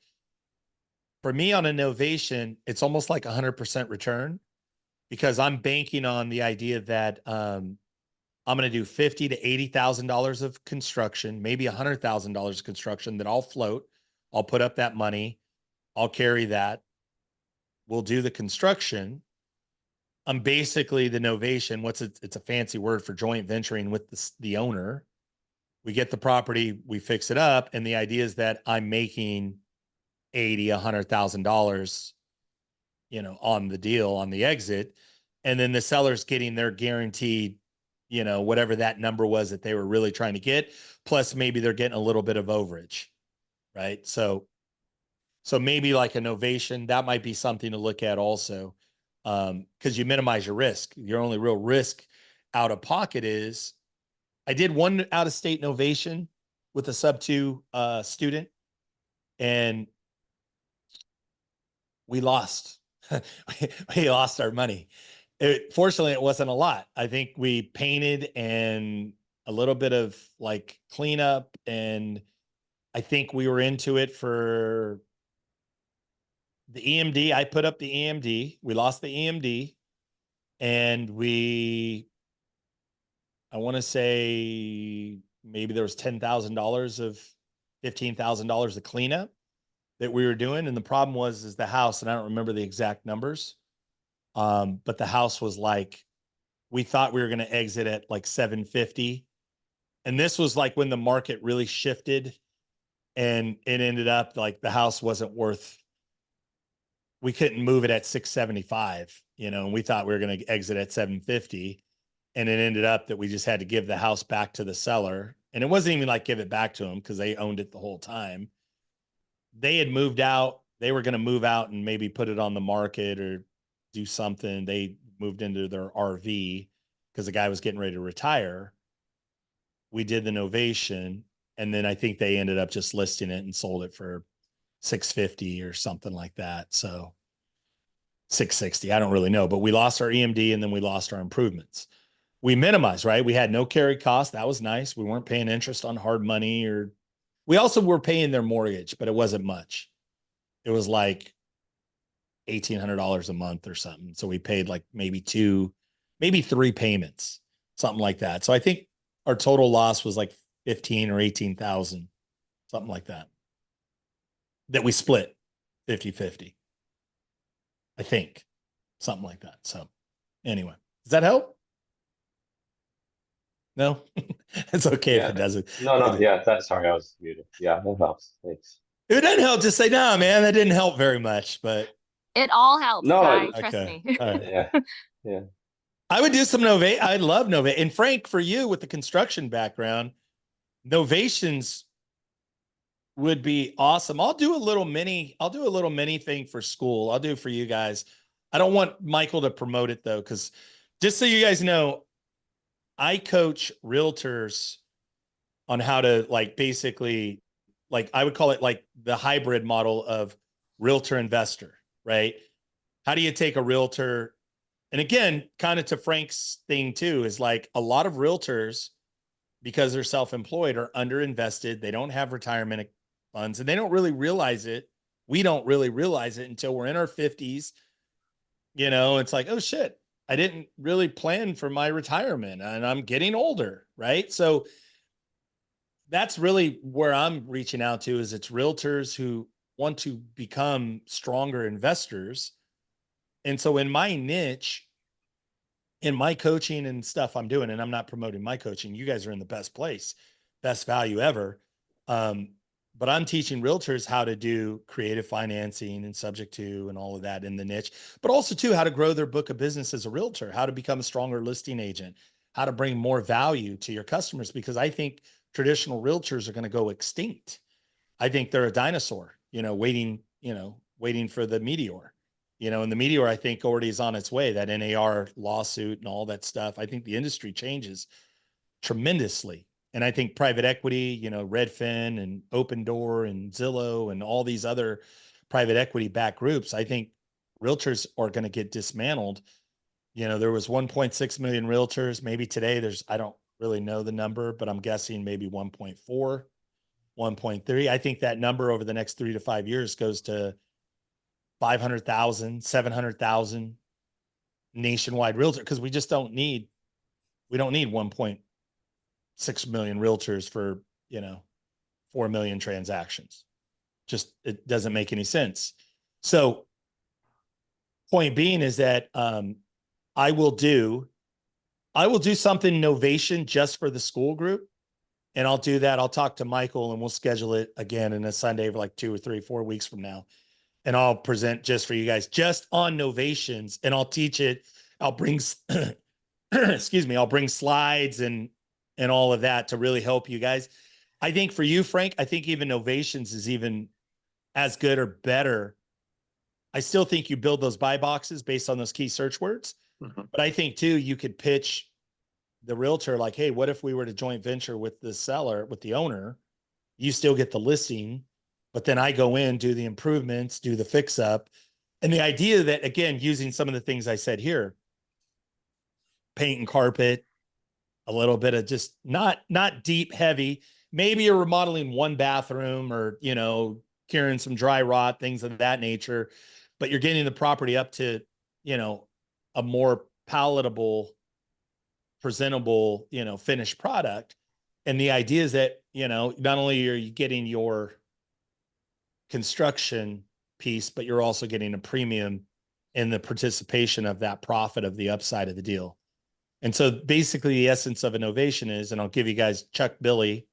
A: for me on a novation, it's almost like 100% return because I'm banking on the idea that I'm going to do $50,000 to $80,000 of construction, maybe $100,000 of construction that I'll float. I'll put up that money. I'll carry that. We'll do the construction. I'm basically the novation. It's a fancy word for joint venturing with the owner. We get the property, we fix it up. And the idea is that I'm making $80,000, $100,000, you know, on the deal, on the exit. And then the seller's getting their guaranteed, you know, whatever that number was that they were really trying to get. Plus maybe they're getting a little bit of overage, right? So maybe like a novation, that might be something to look at also. Because you minimize your risk. Your only real risk out of pocket is, I did one out of state novation with a sub-2 student, and we lost. We lost our money. Fortunately, it wasn't a lot. I think we painted and a little bit of like cleanup, and I think we were into it for the EMD. I put up the EMD. We lost the EMD, and I want to say maybe there was $10,000 of $15,000 of cleanup that we were doing. And the problem is the house, and I don't remember the exact numbers. But the house was like, we thought we were going to exit at like 750. And this was like when the market really shifted, and it ended up like the house wasn't worth, we couldn't move it at 675, you know, and we thought we were going to exit at 750. And it ended up that we just had to give the house back to the seller. And it wasn't even like give it back to them because they owned it the whole time. They had moved out. They were going to move out and maybe put it on the market or do something. They moved into their RV because the guy was getting ready to retire. We did the novation. And then I think they ended up just listing it and sold it for 650 or something like that. So 660, I don't really know, but we lost our EMD and then we lost our improvements. We minimized, right? We had no carry cost. That was nice. We weren't paying interest on hard money, or we also were paying their mortgage, but it wasn't much. It was like $1,800 a month or something. So we paid like maybe 3 payments, something like that. So I think our total loss was like 15 or 18,000, something like that we split 50-50. I think something like that. So anyway, does that help? No, it's okay if it doesn't.
E: No, yeah, sorry, I was muted. Yeah, that helps. Thanks.
A: If it doesn't help, just say, no, man, that didn't help very much, but.
D: It all helps,
E: No,
D: Ty, trust me.
A: All right.
E: Yeah.
A: I would do some novate. I love novate. And Frank, for you with the construction background, novations would be awesome. I'll do a little mini thing for school. I'll do it for you guys. I don't want Michael to promote it though, because just so you guys know, I coach realtors on how to like basically, like I would call it like the hybrid model of realtor investor, right? How do you take a realtor? And again, kind of to Frank's thing too, is like a lot of realtors, because they're self-employed, are underinvested. They don't have retirement funds, and they don't really realize it. We don't really realize it until we're in our 50s. You know, it's like, oh shit, I didn't really plan for my retirement and I'm getting older, right? So that's really where I'm reaching out to, is it's realtors who want to become stronger investors. And so in my niche, in my coaching and stuff I'm doing, and I'm not promoting my coaching, you guys are in the best place, best value ever. But I'm teaching realtors how to do creative financing and subject to and all of that in the niche, but also too, how to grow their book of business as a realtor, how to become a stronger listing agent, how to bring more value to your customers, because I think traditional realtors are going to go extinct. I think they're a dinosaur, waiting for the meteor, you know, and the meteor, I think, already is on its way, that NAR lawsuit and all that stuff. I think the industry changes tremendously. And I think private equity, you know, Redfin and Open Door and Zillow and all these other private equity backed groups, I think realtors are going to get dismantled. You know, there was 1.6 million realtors. Maybe today there's, I don't really know the number, but I'm guessing maybe 1.4, 1.3. I think that number over the next 3 to 5 years goes to 500,000, 700,000 nationwide realtor, because we just don't need, we don't need 1.6 million realtors for, you know, 4 million transactions. Just, it doesn't make any sense. So point being is that I will do something Novation just for the school group. And I'll do that. I'll talk to Michael and we'll schedule it again in a Sunday for like 2 or 3, 4 weeks from now. And I'll present just for you guys, just on novations, and I'll teach it. I'll bring, excuse me, I'll bring slides and all of that to really help you guys. I think for you, Frank, I think even novations is even as good or better. I still think you build those buy boxes based on those key search words.
F: Mhm.
A: But I think too, you could pitch the realtor like, hey, what if we were to joint venture with the seller, with the owner? You still get the listing, but then I go in, do the improvements, do the fix up. And the idea that, again, using some of the things I said here, paint and carpet, a little bit of just not deep, heavy, maybe you're remodeling one bathroom or, you know, curing some dry rot, things of that nature, but you're getting the property up to, you know, a more palatable, presentable, you know, finished product. And the idea is that, you know, not only are you getting your construction piece, but you're also getting a premium in the participation of that profit of the upside of the deal. And so basically the essence of innovation is, and I'll give you guys Chuck Billy.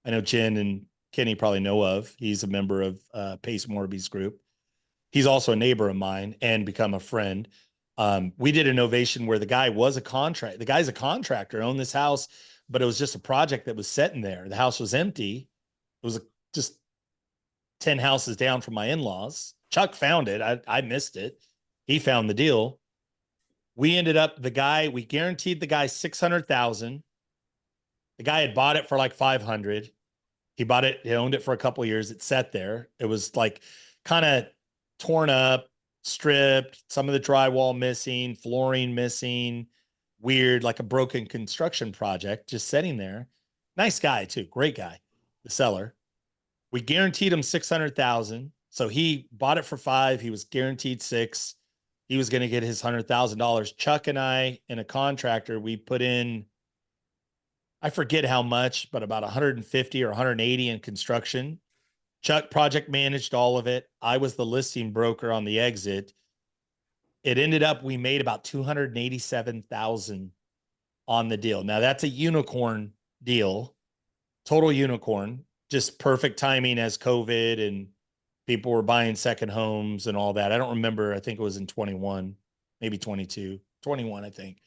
A: I know Jen and Kenny probably know of. He's a member of Pace Morby's group. He's also a neighbor of mine and become a friend. We did innovation where the guy was a contract. The guy's a contractor, owned this house, but it was just a project that was sitting there. The house was empty. It was just 10 houses down from my in-laws. Chuck found it. I missed it. He found the deal. We ended up, we guaranteed the guy 600,000. The guy had bought it for like 500. He bought it, he owned it for a couple of years. It sat there. It was like kind of torn up, stripped, some of the drywall missing, flooring missing, weird, like a broken construction project just sitting there. Nice guy too, great guy, the seller. We guaranteed him 600,000. So he bought it for 5. He was guaranteed 6. He was going to get his $100,000. Chuck and I, and a contractor, we put in, I forget how much, but about 150 or 180 in construction. Chuck project managed all of it. I was the listing broker on the exit. It ended up, we made about 287,000 on the deal. Now that's a unicorn deal, total unicorn, just perfect timing as COVID and people were buying second homes and all that. I don't remember. I think it was in 21, maybe 22, 21, I think.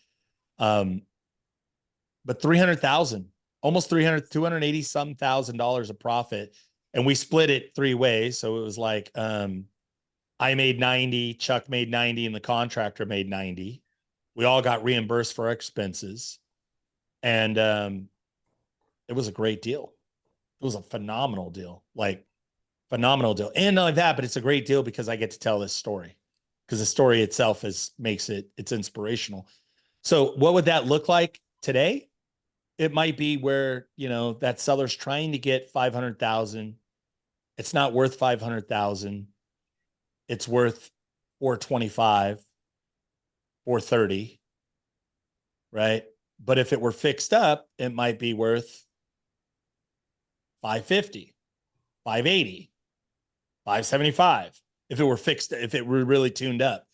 A: But 300,000, almost 300, 280 some $1,000 of profit. And we split it 3 ways. So it was like, I made 90, Chuck made 90, and the contractor made 90. We all got reimbursed for our expenses. And it was a great deal. It was a phenomenal deal, like phenomenal deal. And not only that, but it's a great deal because I get to tell this story, because the story itself makes it's inspirational. So what would that look like today? It might be where, you know, that seller's trying to get 500,000. It's not worth 500,000. It's worth 425, 430, right? But if it were fixed up, it might be worth 550, 580, 575. If it were fixed, if it were really tuned up.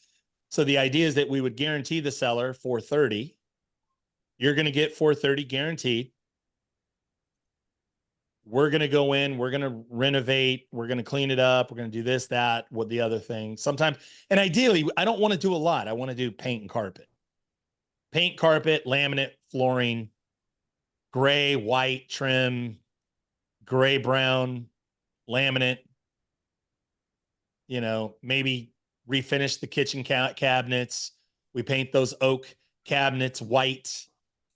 A: So the idea is that we would guarantee the seller 430. You're going to get 430 guaranteed. We're going to go in, we're going to renovate, we're going to clean it up, we're going to do this, that, what the other thing. Sometimes, and ideally, I don't want to do a lot. I want to do paint and carpet. Paint, carpet, laminate, flooring, gray, white, trim, gray, brown, laminate, you know, maybe refinish the kitchen cabinets. We paint those oak cabinets white,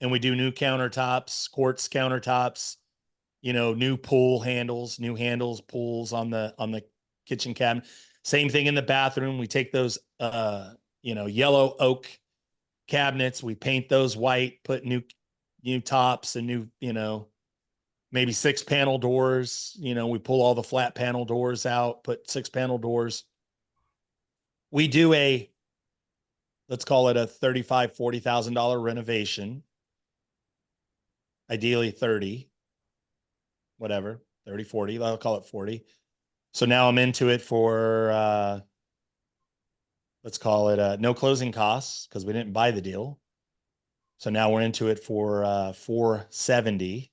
A: and we do new countertops, quartz countertops, you know, new handles, pulls on the kitchen cabinet. Same thing in the bathroom. We take those, you know, yellow oak cabinets, we paint those white, put new tops and new, you know, maybe 6-panel doors. You know, we pull all the flat panel doors out, put 6-panel doors. We do let's call it a $35,000, $40,000 renovation. Ideally 30, whatever, 30, 40, I'll call it 40. So now I'm into it for, let's call it no closing costs, because we didn't buy the deal. So now we're into it for 470.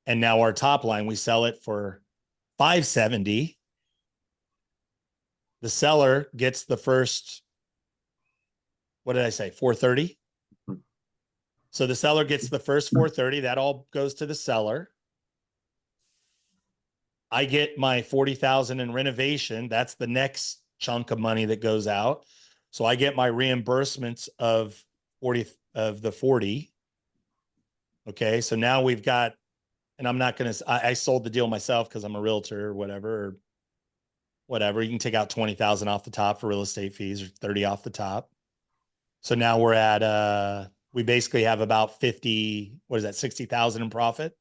A: And now our top line, we sell it for 570. The seller gets the first, what did I say, 430? So the seller gets the first 430. That all goes to the seller. I get my 40,000 in renovation. That's the next chunk of money that goes out. So I get my reimbursements of 40. Okay. So now we've got, and I'm not going to, I sold the deal myself because I'm a realtor or whatever. You can take out 20,000 off the top for real estate fees, or 30 off the top. So now we're at, we basically have about 50, what is that, 60,000 in profit.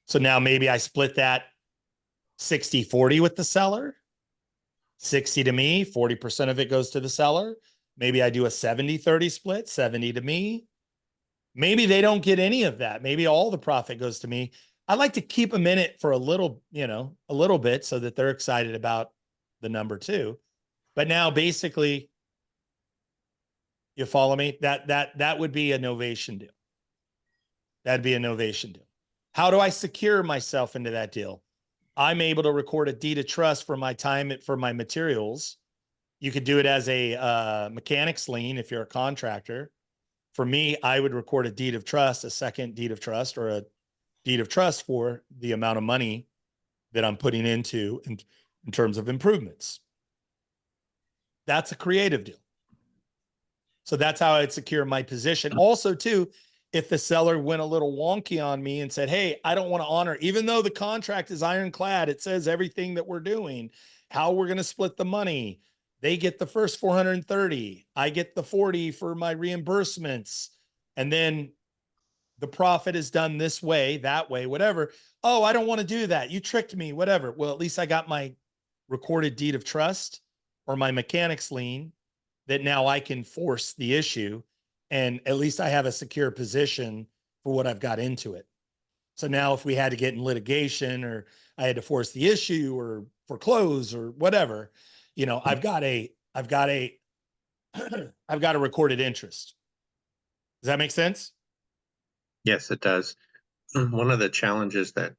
A: So now maybe I split that 60-40 with the seller, 60 to me, 40% of it goes to the seller. Maybe I do a 70-30 split, 70 to me. Maybe they don't get any of that. Maybe all the profit goes to me. I like to keep them in it for a little, you know, a little bit, so that they're excited about the number too. But now basically, you follow me? That would be a novation deal. That'd be a novation deal. How do I secure myself into that deal? I'm able to record a deed of trust for my time, for my materials. You could do it as a mechanic's lien if you're a contractor. For me, I would record a deed of trust, a second deed of trust, or a deed of trust for the amount of money that I'm putting into in terms of improvements. That's a creative deal. So that's how I'd secure my position. Also, too, if the seller went a little wonky on me and said, hey, I don't want to honor, even though the contract is ironclad, it says everything that we're doing, how we're going to split the money. They get the first 430. I get the 40 for my reimbursements. And then the profit is done this way, that way, whatever. Oh, I don't want to do that. You tricked me, whatever. Well, at least I got my recorded deed of trust or my mechanic's lien that now I can force the issue. And at least I have a secure position for what I've got into it. So now if we had to get in litigation, or I had to force the issue or foreclose or whatever, you know, I've got a recorded interest. Does that make sense?
F: Yes, it does. One of the challenges that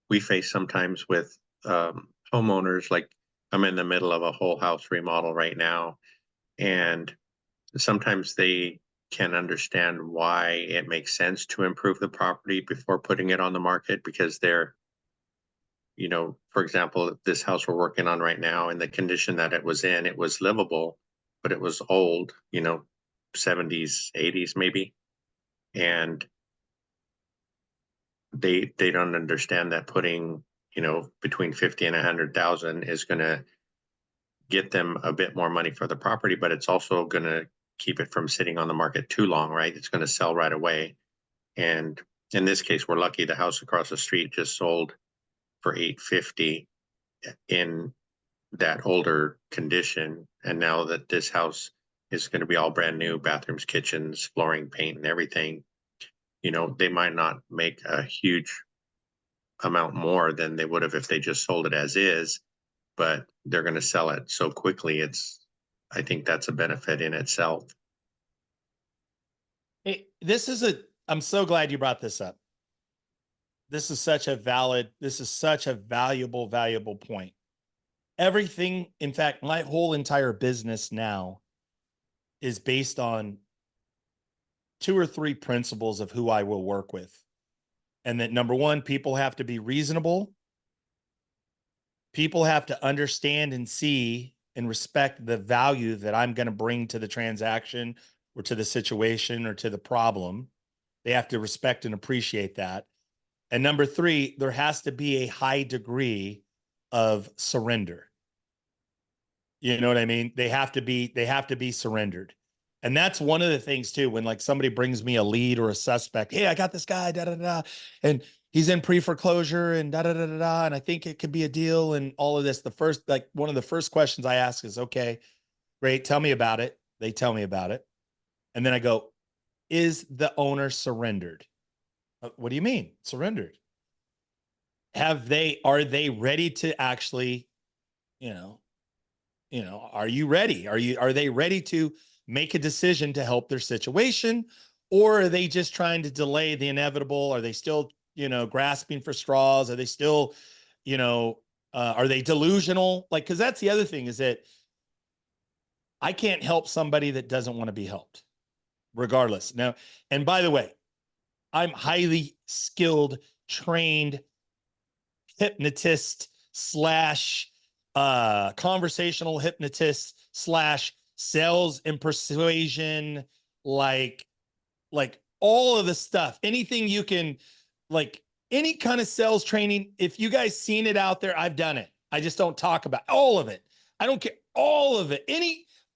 F: we face sometimes with homeowners, like I'm in the middle of a whole house remodel right now, and sometimes they can understand why it makes sense to improve the property before putting it on the market, because they're, you know, for example, this house we're working on right now, in the condition that it was in, it was livable, but it was old, you know, 70s, 80s maybe. And they don't understand that putting, you know, between 50 and 100,000 is going to get them a bit more money for the property, but it's also going to keep it from sitting on the market too long, right? It's going to sell right away. And in this case, we're lucky the house across the street just sold for $850 in that older condition. And now that this house is going to be all brand new, bathrooms, kitchens, flooring, paint, and everything, you know, they might not make a huge amount more than they would have if they just sold it as is, but they're going to sell it so quickly. I think that's a benefit in itself.
A: Hey, I'm so glad you brought this up. This is such a valuable point. Everything, in fact, my whole entire business now is based on 2 or 3 principles of who I will work with. And that, number one, people have to be reasonable. people have to understand and see and respect the value that I'm going to bring to the transaction or to the situation or to the problem. They have to respect and appreciate that. And number three, there has to be a high degree of surrender. You know what I mean? They have to be surrendered. And that's one of the things too, when like somebody brings me a lead or a suspect, hey, I got this guy, da da da, and he's in pre-foreclosure and da da da da da, and I think it could be a deal and all of this. The first, like one of the first questions I ask is, okay, great, tell me about it. They tell me about it. And then I go, is the owner surrendered? What do you mean surrendered? Are they ready to actually, are you ready? Are they ready to make a decision to help their situation? Or are they just trying to delay the inevitable? Are they still, grasping for straws? Are they still, are they delusional? Like, cause that's the other thing is that I can't help somebody that doesn't want to be helped regardless. Now, and by the way, I'm highly skilled, trained hypnotist slash conversational hypnotist slash sales and persuasion, like all of the stuff, anything you can, like any kind of sales training. If you guys seen it out there, I've done it. I just don't talk about all of it. I don't care. All of it.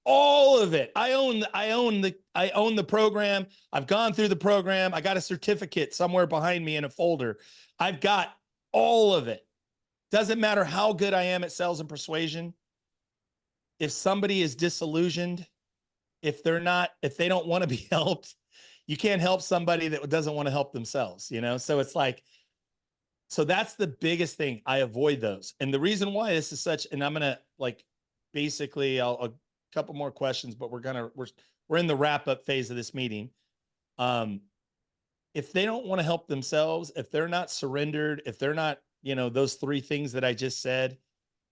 A: All of it. I own the program. I've gone through the program. I got a certificate somewhere behind me in a folder. I've got all of it. Doesn't matter how good I am at sales and persuasion. If somebody is disillusioned, if they don't want to be helped, you can't help somebody that doesn't want to help themselves, So it's like, so that's the biggest thing. I avoid those. And the reason why this is such, and I'm going to like, basically a couple more questions, but we're in the wrap up phase of this meeting. If they don't want to help themselves, if they're not surrendered, if they're not, those three things that I just said.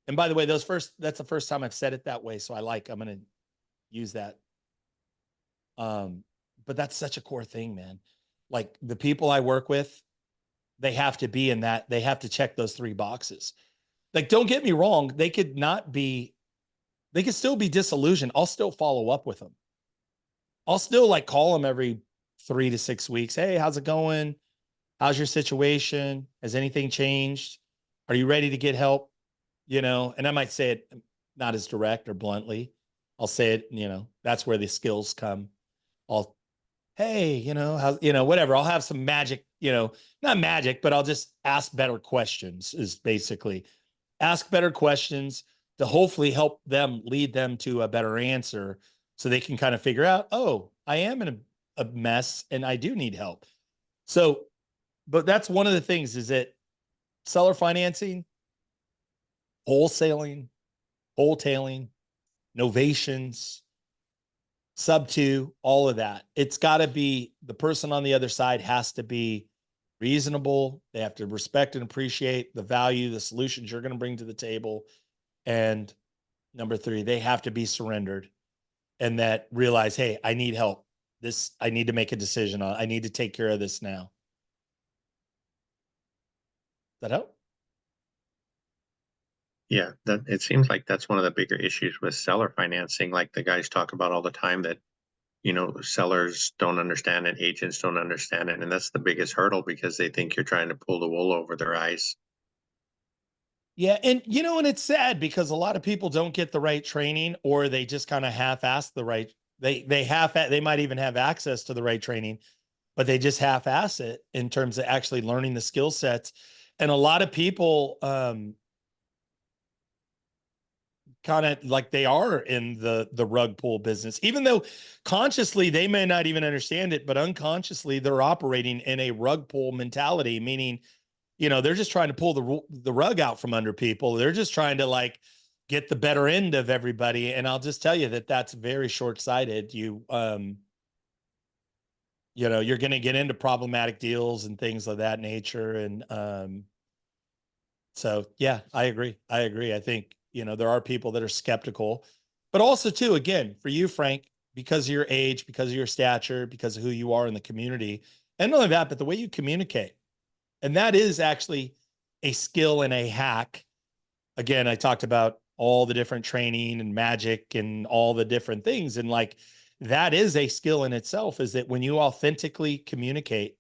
A: And by the way, that's the first time I've said it that way. So I'm going to use that. But that's such a core thing, man. Like the people I work with, they have to be in that, they have to check those three boxes. Like, don't get me wrong. They could still be disillusioned. I'll still follow up with them. I'll still like call them every 3 to 6 weeks. Hey, how's it going? How's your situation? Has anything changed? Are you ready to get help? And I might say it not as direct or bluntly. I'll say it, that's where the skills come. Hey, whatever. I'll have some magic, not magic, but I'll just ask better questions is basically ask better questions to hopefully help them lead them to a better answer so they can kind of figure out, oh, I am in a mess and I do need help. So, but that's one of the things is that seller financing, wholesaling, novations, sub 2, all of that. It's got to be, the person on the other side has to be reasonable. They have to respect and appreciate the value, the solutions you're going to bring to the table. And number 3, they have to be surrendered and that realize, hey, I need help. I need to make a decision on, I need to take care of this now. Does that help?
F: Yeah, that it seems like that's one of the bigger issues with seller financing. Like the guys talk about all the time that, sellers don't understand it, agents don't understand it. And that's the biggest hurdle because they think you're trying to pull the wool over their eyes.
A: Yeah. And, and it's sad because a lot of people don't get the right training or they just kind of half-ass the right, they might even have access to the right training, but they just half-ass it in terms of actually learning the skill sets. And a lot of people, kind of like they are in the rug pull business, even though consciously they may not even understand it, but unconsciously they're operating in a rug pull mentality, meaning, they're just trying to pull the rug out from under people. They're just trying to like get the better end of everybody. And I'll just tell you that that's very short-sighted. You're going to get into problematic deals and things of that nature. And so, yeah, I agree. I think, there are people that are skeptical, but also too, again, for you, Frank, because of your age, because of your stature, because of who you are in the community, and not only that, but the way you communicate. And that is actually a skill and a hack again, I talked about all the different training and magic and all the different things. And like, that is a skill in itself, is that when you authentically communicate,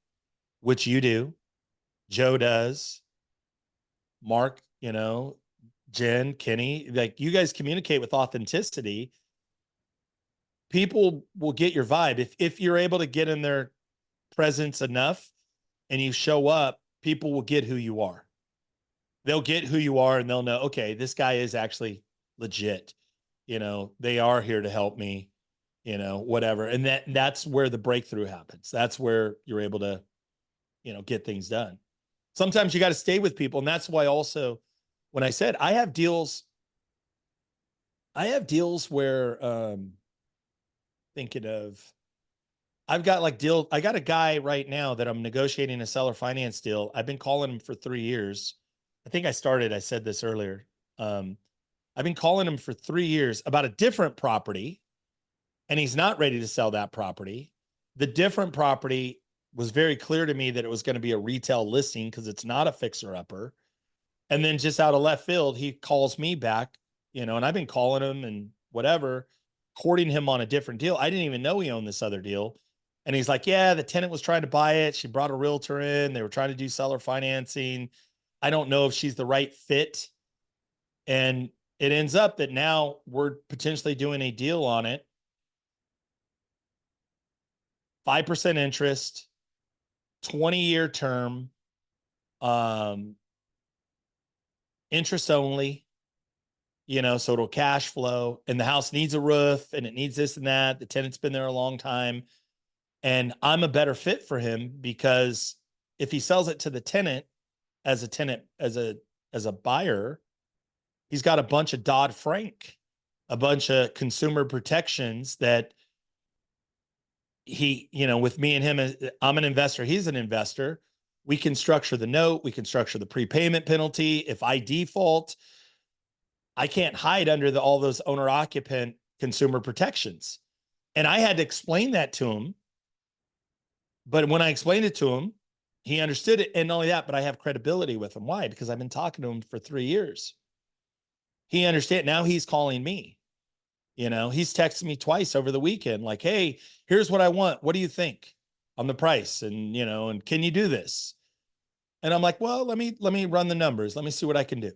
A: which you do, Joe does, Mark, you know, Jen, Kenny, like you guys communicate with authenticity, people will get your vibe. If you're able to get in their presence enough and you show up, people will get who you are. They'll get who you are and they'll know, okay, this guy is actually legit. You know, they are here to help me, you know, whatever. And that's where the breakthrough happens. That's where you're able to, you know, get things done. Sometimes you got to stay with people. And that's why also when I said I have deals where thinking of, I got a guy right now that I'm negotiating a seller finance deal. I've been calling him for 3 years. I said this earlier. I've been calling him for 3 years about a different property, and he's not ready to sell that property. The different property was very clear to me that it was going to be a retail listing because it's not a fixer upper. And then just out of left field, he calls me back, you know, and I've been calling him and whatever, courting him on a different deal. I didn't even know he owned this other deal. And he's like, yeah, the tenant was trying to buy it. She brought a realtor in. They were trying to do seller financing. I don't know if she's the right fit. And it ends up that now we're potentially doing a deal on it. 5% interest, 20-year term, interest only, you know, so it'll cash flow, and the house needs a roof and it needs this and that. The tenant's been there a long time. And I'm a better fit for him because if he sells it to the tenant, as a buyer, he's got a bunch of Dodd-Frank, a bunch of consumer protections that he, you know, with me and him, I'm an investor, he's an investor. We can structure the note, we can structure the prepayment penalty. If I default, I can't hide under all those owner occupant consumer protections. And I had to explain that to him. But when I explained it to him, he understood it. And not only that, but I have credibility with him. Why? Because I've been talking to him for 3 years. He understands. Now he's calling me. You know, he's texted me twice over the weekend, like, hey, here's what I want. What do you think on the price? And, you know, and can you do this? And I'm like, well, let me run the numbers. Let me see what I can do.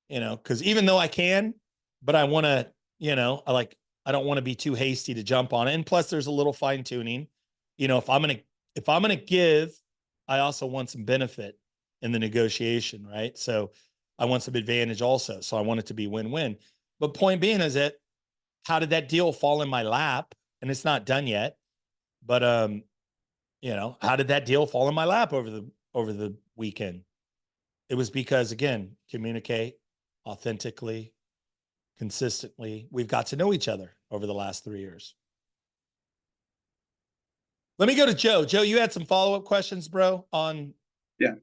A: You know, because even though I can, but I want to, you know, I don't want to be too hasty to jump on it. And plus there's a little fine tuning. You know, if I'm going to give, I also want some benefit in the negotiation, right? So I want some advantage also. So I want it to be win-win. But point being is that, how did that deal fall in my lap? And it's not done yet, but you know, how did that deal fall in my lap over the weekend? It was because, again, communicate authentically, consistently. We've got to know each other over the last 3 years. Let me go to Joe. Joe, you had some follow-up questions, bro, on.
B: Yeah,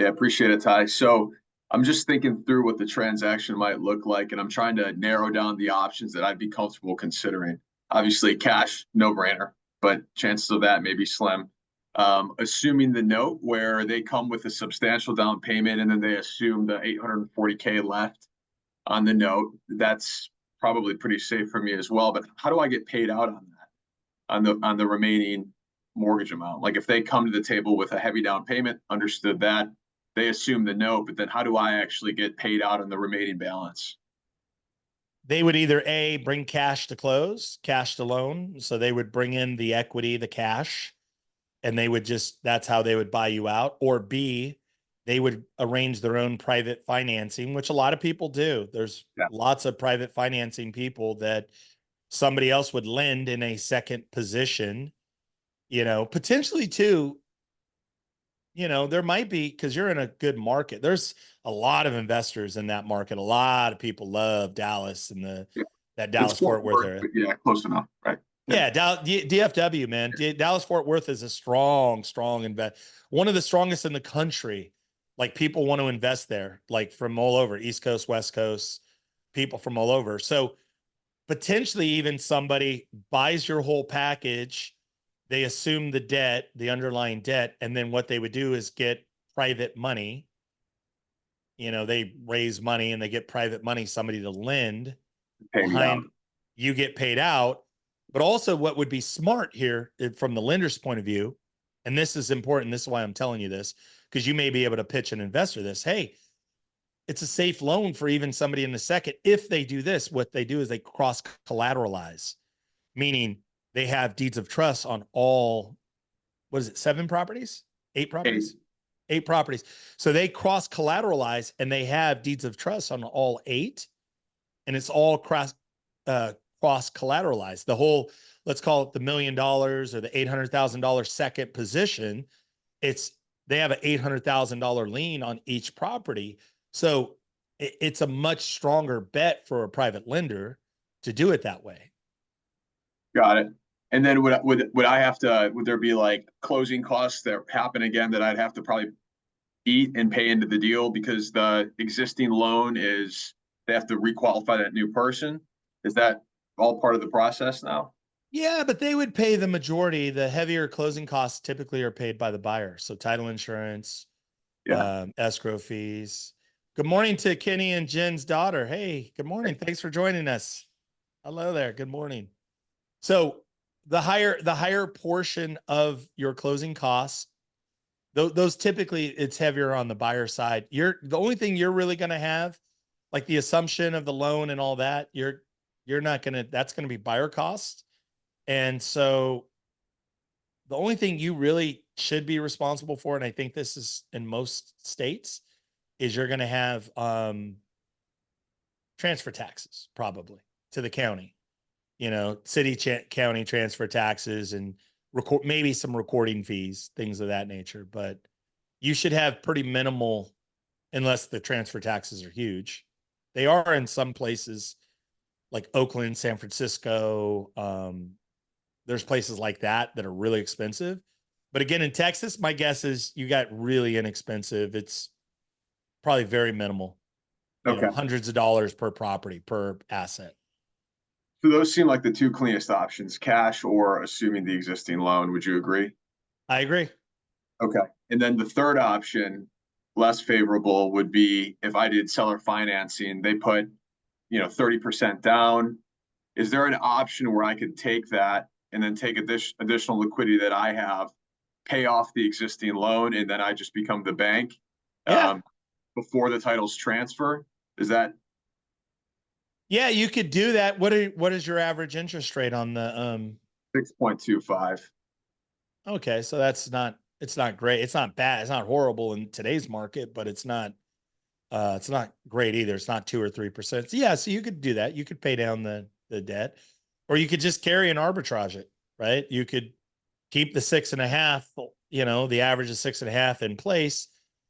B: appreciate it, Ty. So I'm just thinking through what the transaction might look like, and I'm trying to narrow down the options that I'd be comfortable considering. Obviously, cash, no brainer, but chances of that may be slim. Assuming the note where they come with a substantial down payment and then they assume the $840K left on the note, that's probably pretty safe for me as well. But how do I get paid out on that, on the remaining mortgage amount? Like if they come to the table with a heavy down payment, understood that, they assume the note, but then how do I actually get paid out on the remaining balance?
A: They would either A, bring cash to close, cash to loan. So they would bring in the equity, the cash, and they would that's how they would buy you out. Or B, they would arrange their own private financing, which a lot of people do. There's lots of private financing people that somebody else would lend in a second position, you know, potentially too. You know, there might be, because you're in a good market. There's a lot of investors in that market. A lot of people love Dallas and that Dallas Fort Worth area.
B: Yeah, close enough, right?
A: Yeah, DFW, man. Dallas Fort Worth is a strong invest. One of the strongest in the country. Like people want to invest there, like from all over, East Coast, West Coast, people from all over. So potentially even somebody buys your whole package. They assume the debt, the underlying debt, and then what they would do is get private money, they raise money and they get private money, somebody to lend
B: Pay me out.
A: behind, you get paid out. But also what would be smart here from the lender's point of view, and this is important, this is why I'm telling you this, because you may be able to pitch an investor this, hey, it's a safe loan for even somebody in the second. If they do this, what they do is they cross collateralize, meaning they have deeds of trust on all, what is it, 7 properties? 8 properties? 8 properties. So they cross collateralize and they have deeds of trust on all 8. And it's all cross collateralized. The whole, let's call it the $1 million or the $800,000 second position. They have an $800,000 lien on each property. So it's a much stronger bet for a private lender to do it that way.
B: Got it. And then would I have to, would there be like closing costs that happen again that I'd have to probably eat and pay into the deal because the existing loan is, they have to requalify that new person? Is that all part of the process now?
A: Yeah, but they would pay the majority. The heavier closing costs typically are paid by the buyer. So title insurance, escrow fees. Good morning to Kenny and Jen's daughter. Hey, good morning. Thanks for joining us. Hello there. Good morning. So the higher portion of your closing costs, those typically it's heavier on the buyer side. The only thing you're really going to have, like the assumption of the loan and all that, you're not going to, that's going to be buyer costs. And so the only thing you really should be responsible for, and I think this is in most states, is you're going to have transfer taxes probably to the county, city, county transfer taxes and maybe some recording fees, things of that nature. But you should have pretty minimal, unless the transfer taxes are huge. They are in some places like Oakland, San Francisco. There's places like that are really expensive. But again, in Texas, my guess is you got really inexpensive. It's probably very minimal. Hundreds of dollars per property, per asset.
B: So those seem like the 2 cleanest options, cash or assuming the existing loan. Would you agree?
A: I agree.
B: Okay. And then the third option, less favorable, would be if I did seller financing, they put, 30% down. Is there an option where I could take that and then take additional liquidity that I have, pay off the existing loan, and then I just become the bank before the titles transfer? Is that?
A: Yeah, you could do that. What is your average interest rate on the
B: 6.25?
A: Okay, so it's not great. It's not bad. It's not horrible in today's market, but it's not great either. It's not 2 or 3%. So yeah, so you could do that. You could pay down the debt, or you could just carry and arbitrage it, right? You could keep the 6.5, the average of 6.5 in place,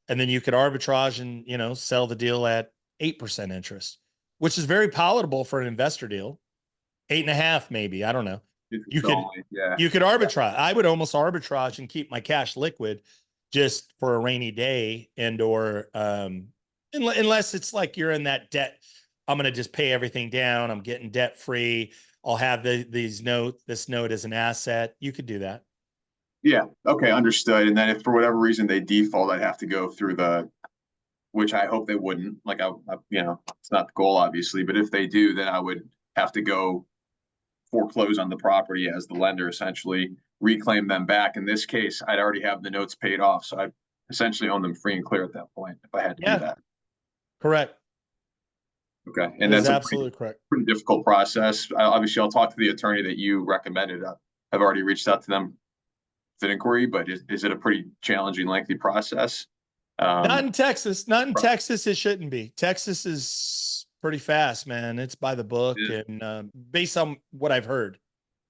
A: and then you could arbitrage and, sell the deal at 8% interest, which is very palatable for an investor deal. 8.5, maybe. I don't know. You could arbitrage. I would almost arbitrage and keep my cash liquid just for a rainy day, or unless it's like you're in that debt. I'm going to just pay everything down. I'm getting debt free. I'll have this note as an asset. You could do that.
B: Yeah. Okay. Understood. And then if for whatever reason they default, I'd have to go through which I hope they wouldn't. Like it's not the goal, obviously, but if they do, then I would have to go foreclose on the property as the lender, essentially reclaim them back. In this case, I'd already have the notes paid off, so I essentially own them free and clear at that point if I had to do that.
A: Correct.
B: Okay, and that's
A: absolutely correct.
B: Pretty difficult process. Obviously, I'll talk to the attorney that you recommended. I've already reached out to them with an inquiry, but is it a pretty challenging, lengthy process?
A: Not in Texas. Not in Texas. It shouldn't be. Texas is pretty fast, man. It's by the book and based on what I've heard.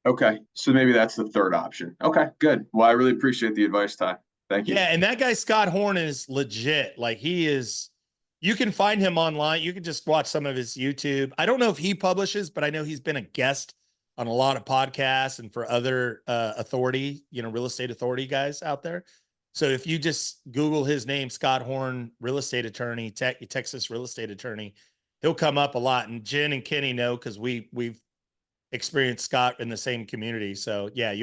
B: Okay, so maybe that's the third option. Okay, good. Well, I really appreciate the advice, Ty. Thank you.
A: Yeah, and that guy Scott Horn is legit. Like he is. You can find him online. You can just watch some of his YouTube. I don't know if he publishes, but I know he's been a guest on a lot of podcasts and for other authority, real estate authority guys out there. So if you just Google his name, Scott Horn, real estate attorney, Texas real estate attorney, he'll come up a lot. And Jen and Kenny know because we've experienced Scott in the same community. So yeah,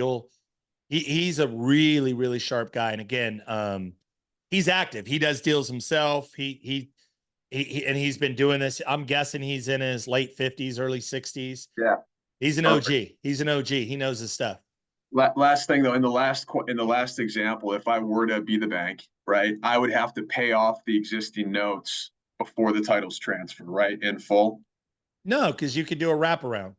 A: he's a really, really sharp guy. And again, he's active. He does deals himself. He and he's been doing this. I'm guessing he's in his late 50s, early 60s.
B: Yeah.
A: He's an
B: Perfect.
A: OG. He's an OG. He knows his stuff.
B: Last thing though, in the last example, if I were to be the bank, right, I would have to pay off the existing notes before the titles transfer, right, in full.
A: No, because you could do a wraparound.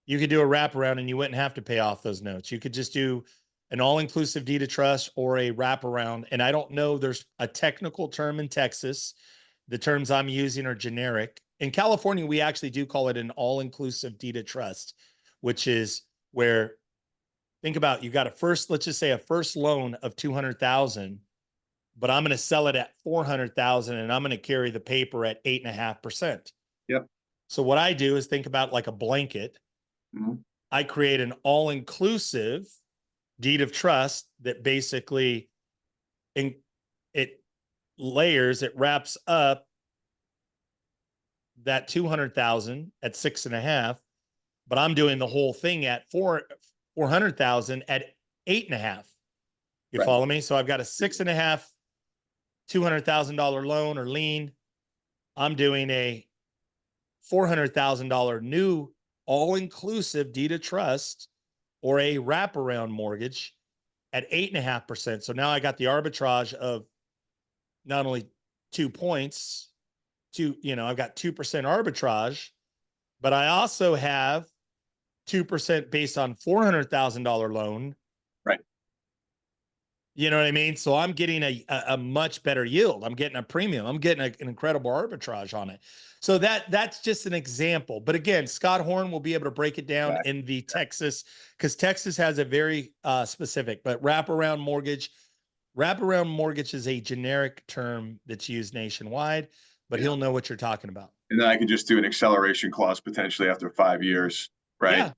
A: You could do a wraparound and you wouldn't have to pay off those notes. You could just do an all-inclusive deed of trust or a wraparound. And I don't know, there's a technical term in Texas. The terms I'm using are generic. In California, we actually do call it an all-inclusive deed of trust, which is where, think about, you got a first, let's just say a first loan of 200,000, but I'm going to sell it at 400,000 and I'm going to carry the paper at 8.5%.
B: Yep.
A: So what I do is think about like a blanket.
B: Mm-hmm.
A: I create an all-inclusive deed of trust that basically it wraps up that 200,000 at 6.5, but I'm doing the whole thing at 400,000 at 8.5. You
B: Right.
A: follow me? So I've got a 6.5, $200,000 loan or lien. I'm doing a $400,000 new all-inclusive deed of trust or a wraparound mortgage at 8.5%. So now I got the arbitrage of not only 2 points, I've got 2% arbitrage, but I also have 2% based on $400,000 loan.
B: Right.
A: You know what I mean? So I'm getting a much better yield. I'm getting a premium. I'm getting an incredible arbitrage on it. So that's just an example. But again, Scott Horn will be able to break it down in the Texas, because Texas has a very specific, but wraparound mortgage is a generic term that's used nationwide, but he'll know what you're talking about.
B: And then I could just do an acceleration clause potentially after 5 years, right?
A: Yeah.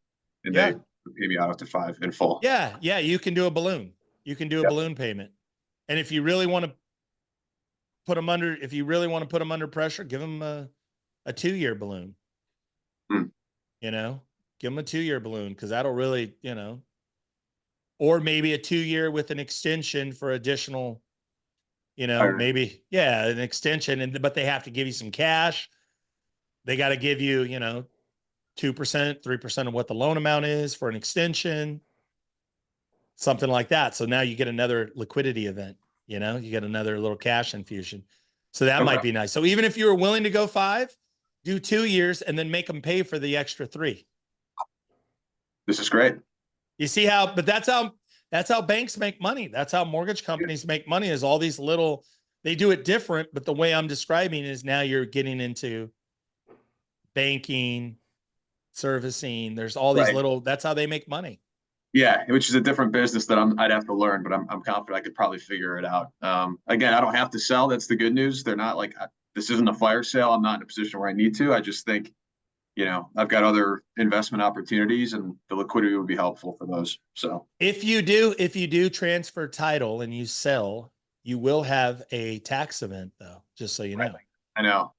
B: And
A: Yeah.
B: they pay me out after 5 in full.
A: Yeah. Yeah. You can do a balloon. You can do a balloon payment. And if you really want to put them under pressure, give them a 2-year balloon. Give them a 2-year balloon, because that'll really, or maybe a 2-year with an extension for additional, maybe, an extension. But they have to give you some cash. They got to give you, 2%, 3% of what the loan amount is for an extension, something like that. So now you get another liquidity event, you get another little cash infusion. So that might be nice. So even if you were willing to go 5, do 2 years and then make them pay for the extra 3.
B: This is great.
A: You see how, but that's how banks make money. That's how mortgage companies make money, is all these little, they do it different, but the way I'm describing is now you're getting into banking, servicing. There's all these little, that's how they make money.
B: Yeah, which is a different business that I'd have to learn, but I'm confident I could probably figure it out. Again, I don't have to sell. That's the good news. They're not like, this isn't a fire sale. I'm not in a position where I need to. I just think, I've got other investment opportunities, and the liquidity would be helpful for those. So
A: if you do transfer title and you sell, you will have a tax event, though, just so you know.
B: I know.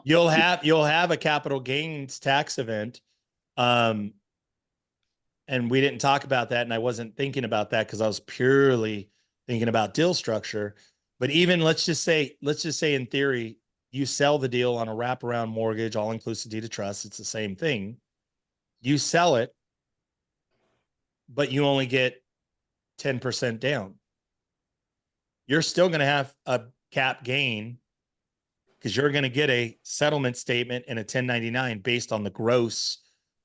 A: You'll have a capital gains tax event. And we didn't talk about that, and I wasn't thinking about that because I was purely thinking about deal structure. But even let's just say in theory, you sell the deal on a wraparound mortgage, all-inclusive deed of trust. It's the same thing. You sell it, but you only get 10% down. You're still going to have a cap gain, because you're going to get a settlement statement and a 1099 based on the gross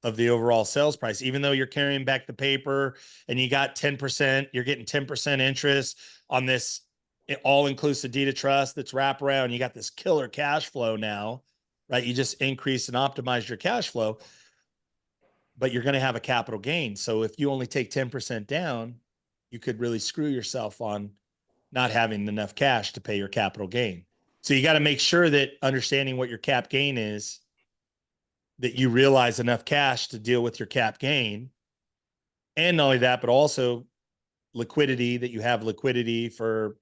A: of the overall sales price. Even though you're carrying back the paper and you got 10%, you're getting 10% interest on this all-inclusive deed of trust that's wraparound. You got this killer cash flow now, right? You just increased and optimized your cash flow, but you're going to have a capital gain. So if you only take 10% down, you could really screw yourself on not having enough cash to pay your capital gain. So you got to make sure that, understanding what your cap gain is, that you realize enough cash to deal with your cap gain. And not only that, but also liquidity, that you have liquidity for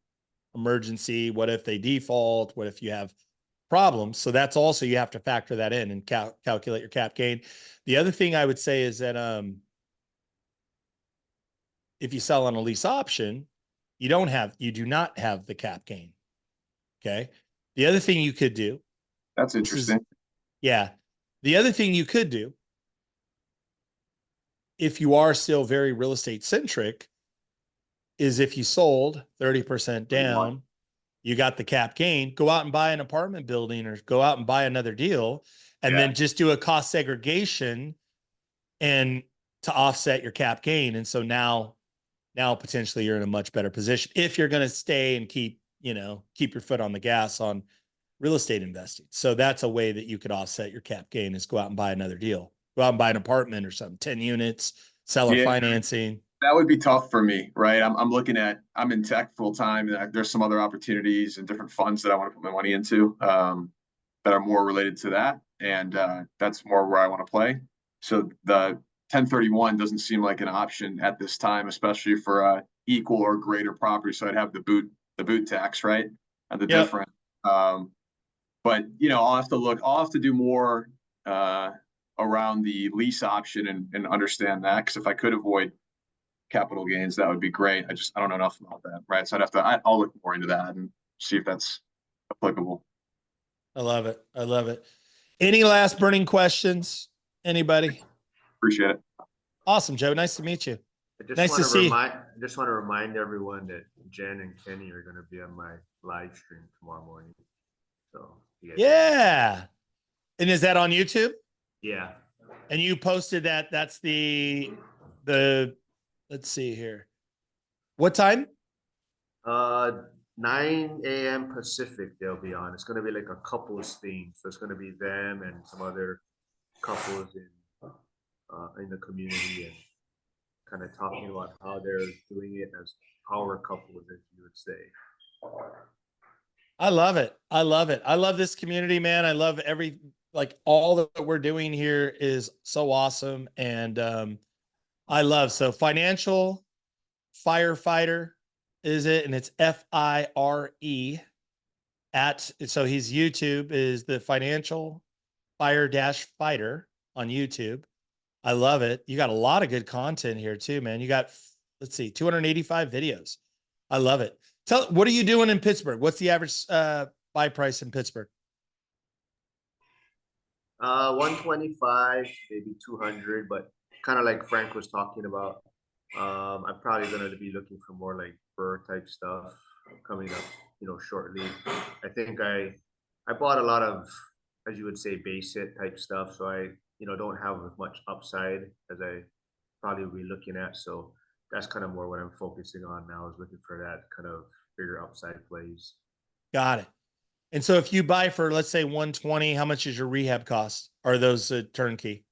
A: emergency. What if they default? What if you have problems? So that's also, you have to factor that in and calculate your cap gain. The other thing I would say is that if you sell on a lease option, you do not have the cap gain. Okay. The other thing you could do,
B: That's
A: this is-
B: interesting.
A: yeah. The other thing you could do, if you are still very real estate centric, is if you sold 30% down, you got the cap gain, go out and buy an apartment building or go out and buy another deal, and then just do a cost segregation and to offset your cap gain. And so now potentially you're in a much better position if you're going to stay and keep your foot on the gas on real estate investing. So that's a way that you could offset your cap gain, is go out and buy another deal, go out and buy an apartment or something, 10 units, seller financing.
B: That would be tough for me, right? I'm in tech full time, and there's some other opportunities and different funds that I want to put my money into that are more related to that, and that's more where I want to play. So the 1031 doesn't seem like an option at this time, especially for equal or greater property. So I'd have the boot tax, right? And the different. But I'll have to look. I'll have to do more around the lease option and understand that, because if I could avoid capital gains, that would be great. I don't know enough about that, right? So I'll look more into that and see if that's applicable.
A: I love it. I love it. Any last burning questions? Anybody?
B: Appreciate it.
A: Awesome, Joe. Nice to meet you.
G: I just want to remind everyone that Jen and Kenny are going to be on my live stream tomorrow morning. So
A: yeah. And is that on YouTube?
G: Yeah.
A: And you posted that. That's the let's see here. What time?
G: 9 a.m. Pacific they'll be on. It's going to be like a couples theme. So it's going to be them and some other couples in the community, and kind of talking about how they're doing it as power couples, as you would say.
A: I love it. I love it. I love this community, man. I love all that we're doing here is so awesome. And so financial firefighter is it? And it's FIRE so his YouTube is the financial fire-fighter on YouTube. I love it. You got a lot of good content here too, man. You got, 285 videos. I love it. What are you doing in Pittsburgh? What's the average buy price in Pittsburgh?
G: 125, maybe 200, but kind of like Frank was talking about. I'm probably going to be looking for more like Burr type stuff coming up, shortly. I think I bought a lot of, as you would say, base hit type stuff. So I, don't have as much upside as I probably will be looking at. So that's kind of more what I'm focusing on now, is looking for that kind of bigger upside plays.
A: Got it. And so if you buy for, let's say 120, how much is your rehab cost? Are those turnkey?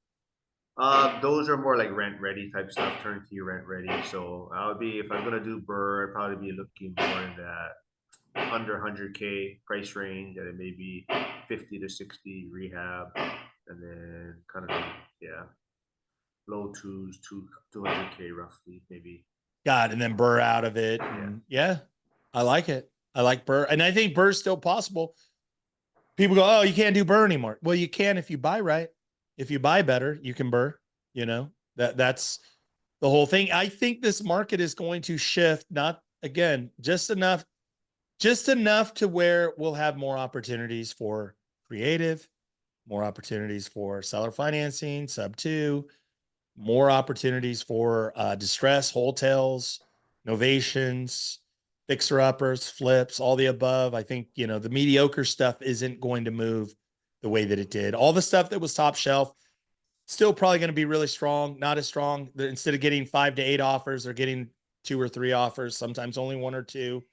G: Those are more like rent ready type stuff, turnkey rent ready. So if I'm going to do Burr, I'd probably be looking more in that under 100K price range, and it may be 50 to 60 rehab, and then kind of, low twos, 200K roughly, maybe.
A: God, and then Burr out of it. Yeah, I like it. I like Burr. And I think Burr's still possible. People go, oh, you can't do Burr anymore. Well, you can if you buy right. If you buy better, you can Burr. That's the whole thing. I think this market is going to shift, not again, just enough to where we'll have more opportunities for creative, more opportunities for seller financing, sub 2, more opportunities for distress, wholesales, novations, fixer-uppers, flips, all the above. I think, the mediocre stuff isn't going to move the way that it did. All the stuff that was top shelf, still probably going to be really strong, not as strong. Instead of getting 5 to 8 offers, they're getting 2 or 3 offers, sometimes only 1 or 2.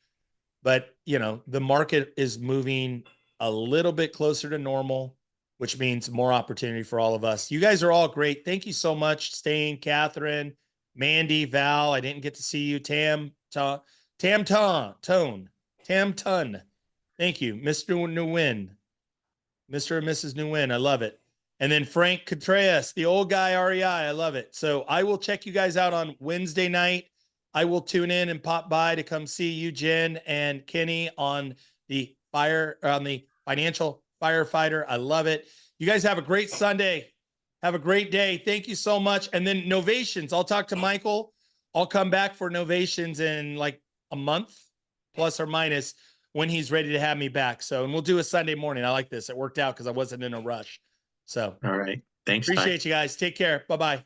A: But, the market is moving a little bit closer to normal, which means more opportunity for all of us. You guys are all great. Thank you so much, Stain, Catherine, Mandy, Val. I didn't get to see you. Tam Tun. Thank you, Mr. Nguyen. Mr. and Mrs. Nguyen. I love it. And then Frank Contreras, the old guy, REI. I love it. So I will check you guys out on Wednesday night. I will tune in and pop by to come see you, Jen and Kenny, on the financial firefighter. I love it. You guys have a great Sunday. Have a great day. Thank you so much. And then novations. I'll talk to Michael. I'll come back for novations in like a month, plus or minus. when he's ready to have me back. So, and we'll do a Sunday morning. I like this. It worked out because I wasn't in a rush. So
F: All right. Thanks, Ty.
A: appreciate you guys. Take care. Bye-bye.